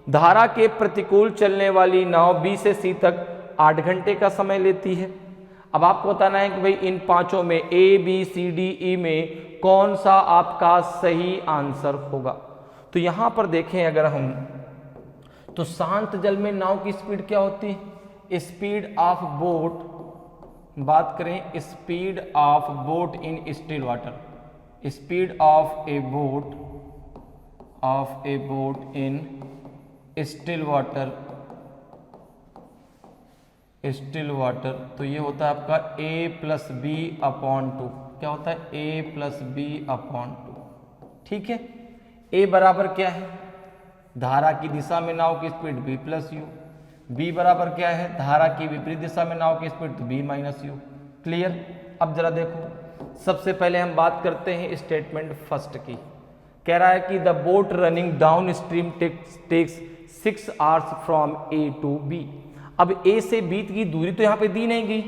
Speaker 2: धारा के प्रतिकूल चलने वाली नाव बी से सी तक 8 घंटे का समय लेती है। अब आपको बताना है कि भाई इन पांचों में ए बी सी डी ई में कौन सा आपका सही आंसर होगा। तो यहां पर देखें अगर हम, तो शांत जल में नाव की स्पीड क्या होती है? स्पीड ऑफ बोट, बात करें speed of boat in still water, speed of a boat in still water, तो ये होता है आपका a+b/2। क्या होता है? a+b/2। ठीक है, a बराबर क्या है? धारा की दिशा में नाव की स्पीड b+u, b बराबर क्या है? धारा की विपरीत दिशा में नाव की स्पीड तो b-u। क्लियर? अब जरा देखो, सबसे पहले हम बात करते हैं स्टेटमेंट फर्स्ट की। कह रहा है कि the boat running down stream takes 6 hours from A to B। अब A से B की दूरी तो यहाँ पे दी नहीं गई,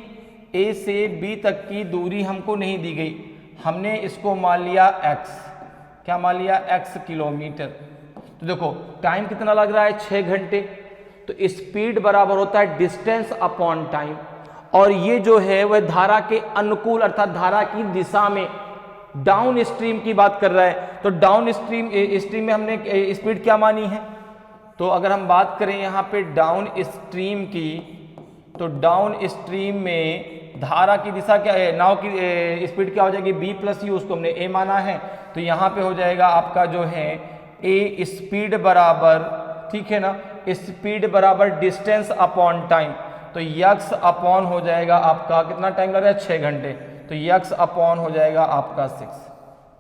Speaker 2: A से B तक की दूरी हमको नहीं दी गई, हमने इसको मान लिया x। क्या मान लिया? x kilometre. तो देखो टाइम कितना लग रहा है? 6 घंटे। तो स्पीड बराबर होता है डिस्टेंस अपॉन टाइम, और ये जो है वह धारा के अनुकूल अर्थात धारा की दिशा में डाउन स्ट्रीम की बात कर रहा है। तो डाउन स्ट्रीम में हमने स्पीड क्या मानी है? तो अगर हम बात करें यहाँ पे डाउन स्ट्रीम की, तो डाउन स्ट्रीम में धारा की दिशा क्या है? नाव की स्पीड क्या हो जाएगी? b+u, उसको हमने a माना है। तो यहाँ पे हो जाएगा आपका जो है a स्पीड बराबर, ठीक है ना, स्पीड बराबर डिस्टेंस अपॉन टाइम। तो यक्स अपॉन हो जाएगा आपका, कितना टाइम लग रहा है? 6 घंटे। तो यक्स अपॉन हो जाएगा आपका 6।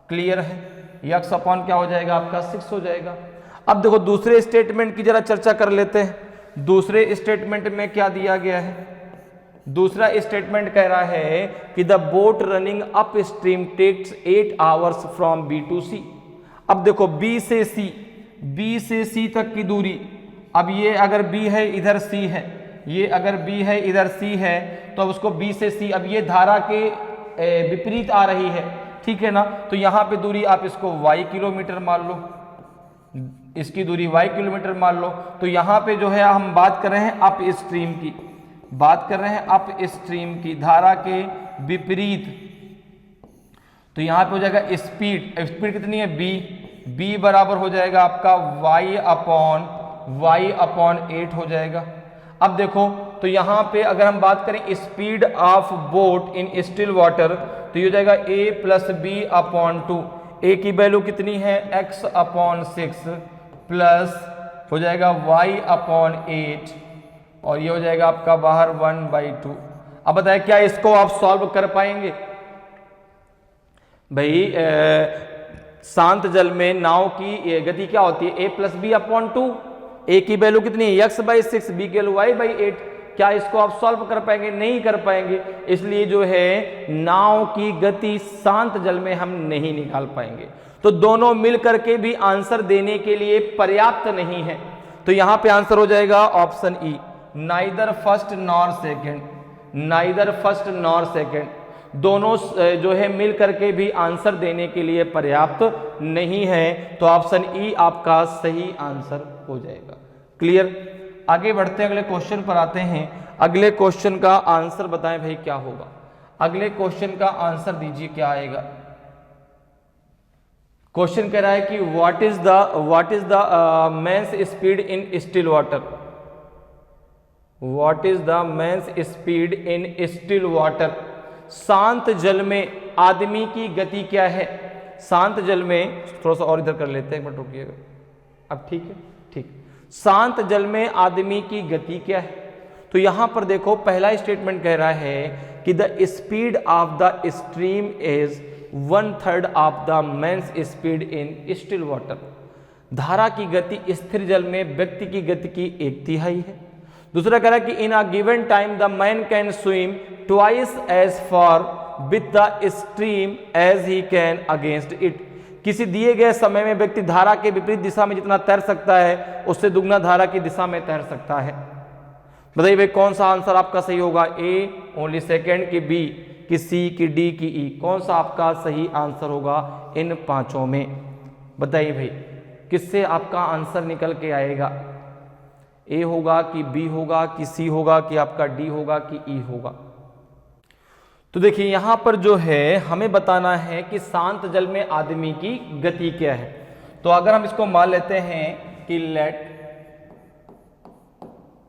Speaker 2: क्लियर है? यक्स अपॉन क्या हो जाएगा आपका? 6 हो जाएगा। अब देखो दूसरे स्टेटमेंट की जरा चर्चा कर लेते हैं। दूसरे स्टेटमेंट में क्या दिया गया है? दूसरा स्टेटमेंट कह रहा है कि the boat running up stream takes 8 hours from B to C। अब देखो B से C तक की दूरी, अब ये अगर B है इधर C है, ये अगर B है इधर C है, तो अब उसको B से C, अब ये धारा के विपरीत आ रही है, ठीक है ना। तो यहाँ पे दूरी आप इसको y किलोमीटर मान लो, इसकी दूरी y किलोमीटर मान लो। तो यहाँ पे जो है हम बात कर रहे हैं अप स्ट्रीम की, बात कर रहे हैं अप स्ट्रीम की धारा के विपरीत। तो यहाँ पे हो जाएगा स्पीड कितनी है? b बराबर हो जाएगा आपका y अपॉन 8 हो जाएगा। अब देखो तो यहाँ पे अगर हम बात करें speed of boat in still water, तो ये हो जाएगा a+b/2। a की वैल्यू कितनी है? x/6 प्लस हो जाएगा y/8, और ये हो जाएगा आपका बाहर 1/2। अब बताए क्या इसको आप सॉल्व कर पाएंगे? भाई शांत जल में नाव की गति क्या होती है? a+b/2। a की वैल्यू कितनी है? x/6, b की वैल्यू y/8। क्या इसको आप सॉल्व कर पाएंगे? नहीं कर पाएंगे। इसलिए जो है नाव की गति शांत जल में हम नहीं निकाल पाएंगे। तो दोनों मिल करके भी आंसर देने के लिए पर्याप्त नहीं है। तो यहां पे आंसर हो जाएगा option E, neither first nor second. दोनों जो है मिल करके भी आंसर देने के लिए पर्याप्त नहीं है। तो ऑप्शन ई आपका सही आंसर हो जाएगा। क्लियर? आगे बढ़ते हैं, अगले क्वेश्चन पर आते हैं। अगले क्वेश्चन का आंसर बताएं भाई क्या होगा? अगले क्वेश्चन का आंसर दीजिए क्या आएगा? क्वेश्चन कह रहा है कि what is the men's speed in still water. What is the men's speed in still water? शांत जल में आदमी की गति क्या है? शांत जल में, थोड़ा सा और इधर कर लेते हैं, एक मिनट रुकिएगा। अब ठीक है, ठीक। शांत जल में आदमी की गति क्या है? तो यहां पर देखो पहला स्टेटमेंट कह रहा है कि the speed of the stream is 1/3 of the men's speed in still water. धारा की गति स्थिर जल में व्यक्ति की गति की 1/3 है। दूसरा कह रहा है कि in a given time the man can swim twice as far with the stream as he can against it. किसी दिए गए समय में व्यक्ति धारा के विपरीत दिशा में जितना तैर सकता है उससे दुगना धारा की दिशा में तैर सकता है। बताइए भाई कौन सा आंसर आपका सही होगा? ए ओनली सेकेंड, की बी, की सी, की डी, की ई? कौन सा आपका सही आंसर होगा इन पांचों में? बताइए भाई किससे आपका आंसर निकल के आएगा? ए होगा कि बी होगा कि सी होगा कि आपका डी होगा कि ई होगा?
Speaker 1: तो देखिए यहां पर जो है हमें बताना है कि शांत जल में आदमी की गति क्या है। तो अगर हम इसको मान लेते हैं कि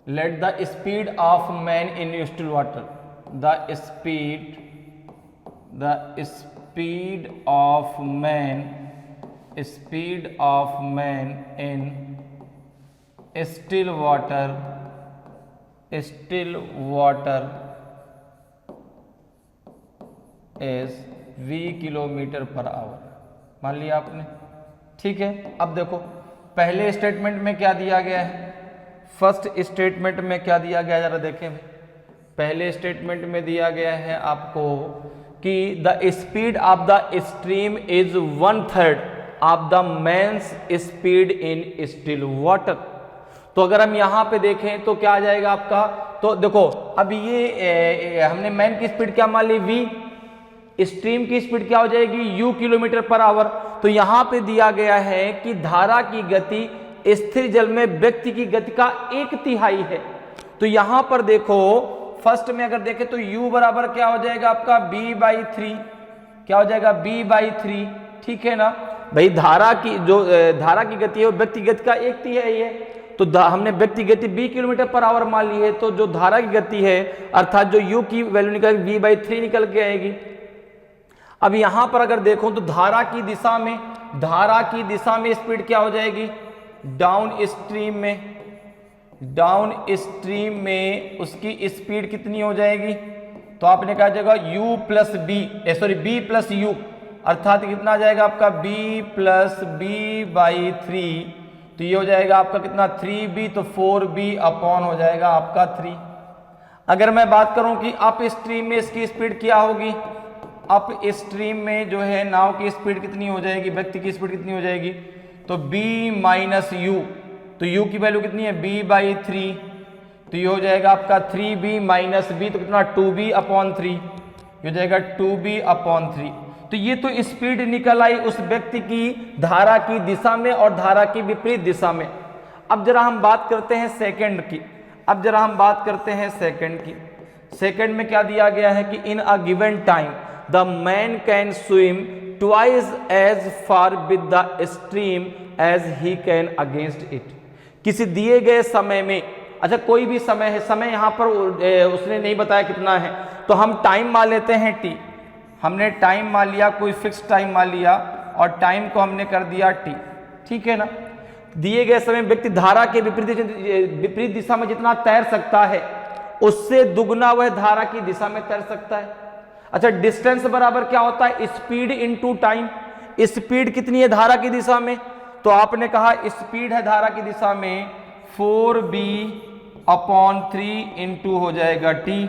Speaker 1: let the speed of man in still water, the speed of man in still water is v kilometre per our, मान लिया आपने। ठीक है, अब देखो पहले स्टेटमेंट में क्या दिया गया है, फर्स्ट स्टेटमेंट में क्या दिया गया, जरा देखें। पहले स्टेटमेंट में दिया गया है आपको कि the speed of the stream is 1/3 of the man's speed in still water. तो अगर हम यहां पे देखें तो क्या आ जाएगा आपका, तो देखो अब ये हमने मैन की स्पीड क्या मान ली v, स्ट्रीम की स्पीड क्या हो जाएगी u किलोमीटर पर आवर। तो यहां पे दिया गया है कि धारा की गति स्थिर जल में व्यक्ति की गति का 1/3 है। तो यहां पर देखो फर्स्ट में अगर देखें तो u बराबर क्या हो जाएगा आपका b/3, क्या हो जाएगा b/3। ठीक है ना भाई, धारा की गति है वो व्यक्ति गति का 1/3 है ये। तो हमने व्यक्ति गति b किलोमीटर पर आवर मान ली है, तो जो धारा की गति है अर्थात जो u की वैल्यू निकल v/3 निकल के आएगी। अब यहां पर अगर देखो तो धारा की दिशा में स्पीड क्या हो जाएगी, डाउन स्ट्रीम में उसकी स्पीड कितनी हो जाएगी, तो आपने कहा जाएगा b प्लस u, अर्थात कितना आ जाएगा आपका b प्लस b/3। तो ये हो जाएगा आपका कितना 3b, तो 4b अपॉन हो जाएगा आपका 3। अगर मैं बात करूं कि अप स्ट्रीम में इसकी स्पीड क्या होगी, अप स्ट्रीम में जो है नाव की स्पीड कितनी हो जाएगी, व्यक्ति की स्पीड कितनी हो जाएगी, तो b माइनस u, तो u की वैल्यू कितनी है b/3, तो ये हो जाएगा आपका 3b माइनस b, तो कितना 2b अपॉन 3, ये हो जाएगा 2b अपॉन 3। तो ये तो स्पीड निकल आई उस व्यक्ति की धारा की दिशा में और धारा की विपरीत दिशा में। अब जरा हम बात करते हैं सेकंड की। सेकंड में क्या दिया गया है कि in a given time the man can swim twice as far with the stream as he can against it. किसी दिए गए समय में, अच्छा कोई भी समय है, समय यहां पर उसने नहीं बताया कितना है, तो हम टाइम मान लेते हैं t। हमने टाइम मान लिया, कोई फिक्स टाइम मान लिया और टाइम को हमने कर दिया t। ठीक है ना, दिए गए समय व्यक्ति धारा के विपरीत दिशा में जितना तैर सकता है उससे दुगना वह धारा की दिशा में तैर सकता है। अच्छा, डिस्टेंस बराबर क्या होता है, स्पीड इनटू टाइम। स्पीड कितनी है धारा की दिशा में, तो आपने कहा स्पीड है धारा की दिशा में 4b/3 इंटू हो जाएगा t।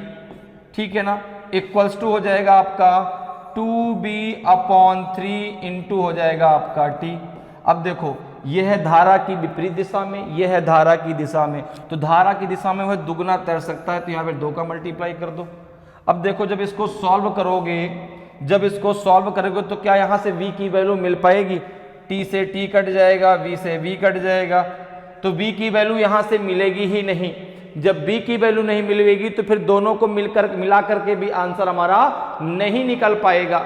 Speaker 1: ठीक है ना, इक्वल्स टू हो जाएगा आपका 2b/3 इंटू हो जाएगा आपका t। अब देखो यह है धारा की विपरीत दिशा में, यह है धारा की दिशा में, तो धारा की दिशा में वह दुगना तैर सकता है, तो यहाँ पे 2 का मल्टीप्लाई कर दो। अब देखो जब इसको सॉल्व करोगे तो क्या यहाँ से v की वैल्यू मिल पाएगी, t से t कट जाएगा, v से v कट जाएगा, तो v की वैल्यू यहाँ से मिलेगी ही नहीं। जब b की वैल्यू नहीं मिलेगी तो फिर दोनों को मिला करके भी आंसर हमारा नहीं निकल पाएगा,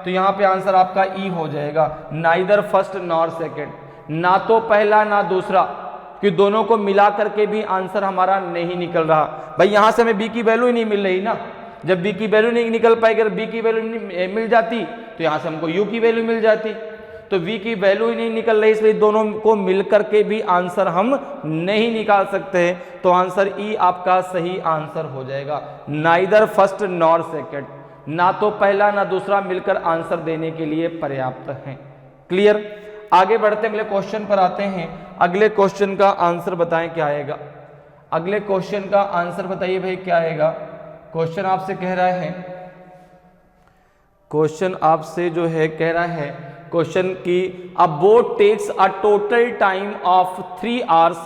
Speaker 1: तो यहाँ पे आंसर आपका ई हो जाएगा, नाइदर फर्स्ट नॉर सेकेंड, ना तो पहला ना दूसरा, कि दोनों को मिला करके भी आंसर हमारा नहीं निकल रहा। भाई यहाँ से हमें b की वैल्यू ही नहीं मिल रही ना, जब b की वैल्यू नहीं निकल पाएगी, अगर b की वैल्यू मिल जाती तो यहाँ से हमको u की वैल्यू मिल जाती, तो v की वैल्यू ही नहीं निकल रही, इसलिए दोनों को मिलकर के भी आंसर हम नहीं निकाल सकते, तो आंसर ई आपका सही आंसर हो जाएगा, नाइदर फर्स्ट नॉर सेकेंड, ना तो पहला ना दूसरा मिलकर आंसर देने के लिए पर्याप्त है। क्लियर, आगे बढ़ते अगले क्वेश्चन पर आते हैं। अगले क्वेश्चन का आंसर बताएं क्या आएगा, अगले क्वेश्चन का आंसर बताइए भाई क्या आएगा। क्वेश्चन आपसे कह रहा है, क्वेश्चन आपसे जो है कह रहा है क्वेश्चन की a boat takes a total time of 3 hours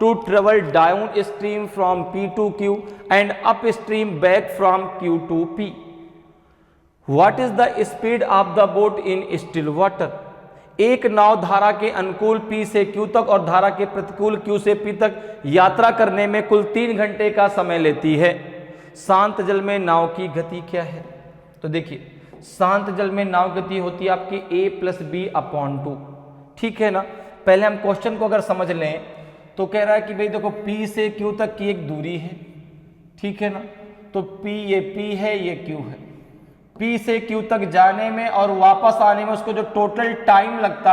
Speaker 1: to travel downstream from P to Q and upstream back from Q to P. What is the speed of the boat in still water? एक नाव धारा के अनुकूल P से Q तक और धारा के प्रतिकूल Q से P तक यात्रा करने में कुल 3 घंटे का समय लेती है। शांत जल में नाव की गति क्या है? तो देखिए शांत जल में नाव गति होती है आपकी a+b/2, ठीक है ना। पहले हम क्वेश्चन को अगर समझ लें तो कह रहा है कि भाई देखो P से Q तक की एक दूरी है, ठीक है ना। तो P ये P है, ये Q है। P से Q तक जाने में और वापस आने में उसको जो टोटल टाइम लगता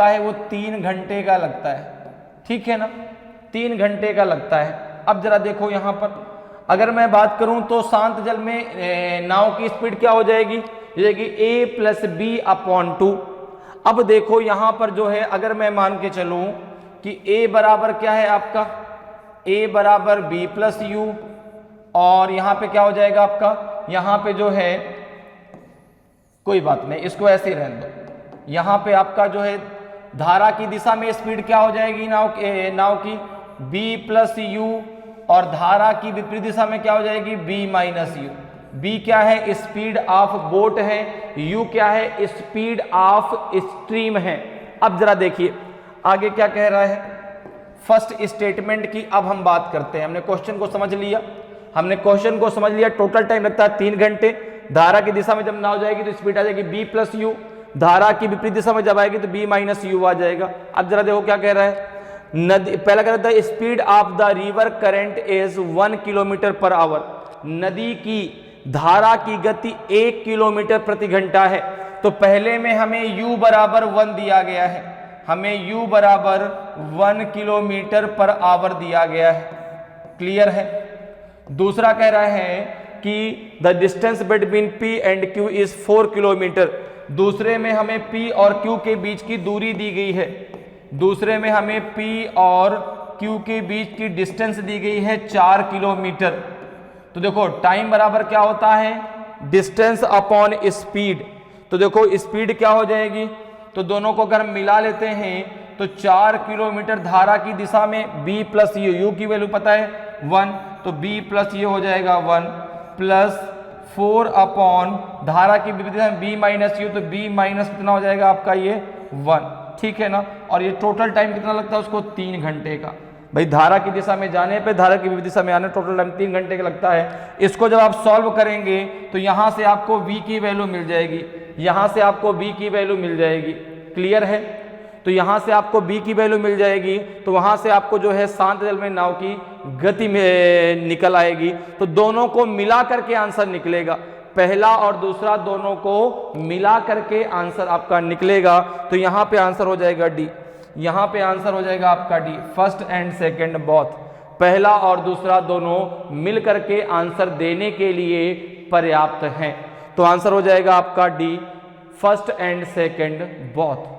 Speaker 1: है, वो 3 घंटे का लगता है, ठीक है ना। 3 घंटे का लगता है। अब जरा देखो यहाँ पर अगर मैं बात करूं तो शांत जल में नाव की स्पीड क्या हो जाएगी? a+b/2। अब देखो यहां पर जो है अगर मैं मान के चलूं कि a बराबर क्या है आपका? a बराबर b+u, और यहां पे क्या हो जाएगा आपका? यहां पे जो है कोई बात नहीं, इसको ऐसे ही रहने दो। यहां पे आपका जो है धारा की दिशा में स्पीड क्या हो जाएगी नाव की? b+u, और धारा की विपरीत दिशा में क्या हो जाएगी? b-u। b क्या है? स्पीड ऑफ बोट है। u क्या है? स्पीड ऑफ स्ट्रीम है। अब जरा देखिए आगे क्या कह रहा है। फर्स्ट स्टेटमेंट की अब हम बात करते हैं। हमने क्वेश्चन को समझ लिया, टोटल टाइम लगता है 3 घंटे। धारा की दिशा में जब नाव जाएगी तो स्पीड आ जाएगी b+u, धारा की विपरीत दिशा में जब आएगी तो b-u आ जाएगा। अब जरा देखो क्या कह रहा है। नदी पहला कह रहा था speed of the river current is 1 km/h। नदी की धारा की गति 1 किलोमीटर प्रति घंटा है। तो पहले में हमें u बराबर 1 दिया गया है, हमें u बराबर 1 km/h दिया गया है। क्लियर है। दूसरा कह रहा है कि the distance between P and Q is 4 kilometre. दूसरे में हमें P और Q के बीच की दूरी दी गई है, दूसरे में हमें P और Q के बीच की डिस्टेंस दी गई है 4 किलोमीटर। तो देखो टाइम बराबर क्या होता है? Distance upon speed. तो देखो स्पीड क्या हो जाएगी? तो दोनों को अगर मिला लेते हैं तो 4 किलोमीटर धारा की दिशा में b+u, u की वैल्यू पता है 1, तो b+u हो जाएगा 1 प्लस 4 अपॉन धारा की विपरीत दिशा में b-u, तो b- कितना हो जाएगा आपका ये 1, ठीक है ना। और ये टोटल टाइम कितना लगता है उसको? 3 घंटे का। भाई धारा की दिशा में जाने पे धारा की विपरीत दिशा में आने टोटल टाइम 3 घंटे का लगता है। इसको जब आप सॉल्व करेंगे तो यहां से आपको v की वैल्यू मिल जाएगी, यहां से आपको v की वैल्यू मिल जाएगी। क्लियर है। तो यहां से आपको b की वैल्यू मिल जाएगी, तो वहां से आपको जो है शांत जल में नाव की गति में निकल आएगी। तो दोनों को मिला करके आंसर निकलेगा, पहला और दूसरा दोनों को मिला करके आंसर आपका निकलेगा। तो यहां पे आंसर हो जाएगा डी, यहां पे आंसर हो जाएगा आपका D, first and second both. पहला और दूसरा दोनों मिल करके आंसर देने के लिए पर्याप्त हैं। तो आंसर हो जाएगा आपका D, first and second both.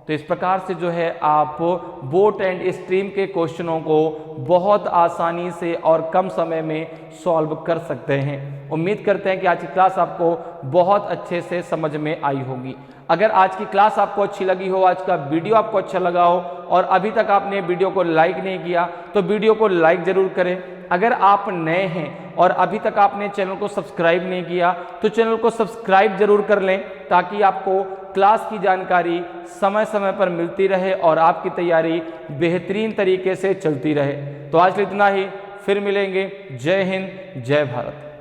Speaker 1: तो इस प्रकार से जो है आप बोट एंड स्ट्रीम के क्वेश्चनों को बहुत आसानी से और कम समय में सॉल्व कर सकते हैं। उम्मीद करते हैं कि आज की क्लास आपको बहुत अच्छे से समझ में आई होगी। अगर आज की क्लास आपको अच्छी लगी हो, आज का वीडियो आपको अच्छा लगा हो और अभी तक आपने वीडियो को लाइक नहीं किया तो वीडियो को लाइक जरूर करें। अगर आप नए हैं और अभी तक आपने चैनल को सब्सक्राइब नहीं किया तो चैनल को सब्सक्राइब जरूर कर लें, ताकि आपको क्लास की जानकारी समय समय पर मिलती रहे और आपकी तैयारी बेहतरीन तरीके से चलती रहे। तो आज इतना ही, फिर मिलेंगे। जय हिंद, जय भारत।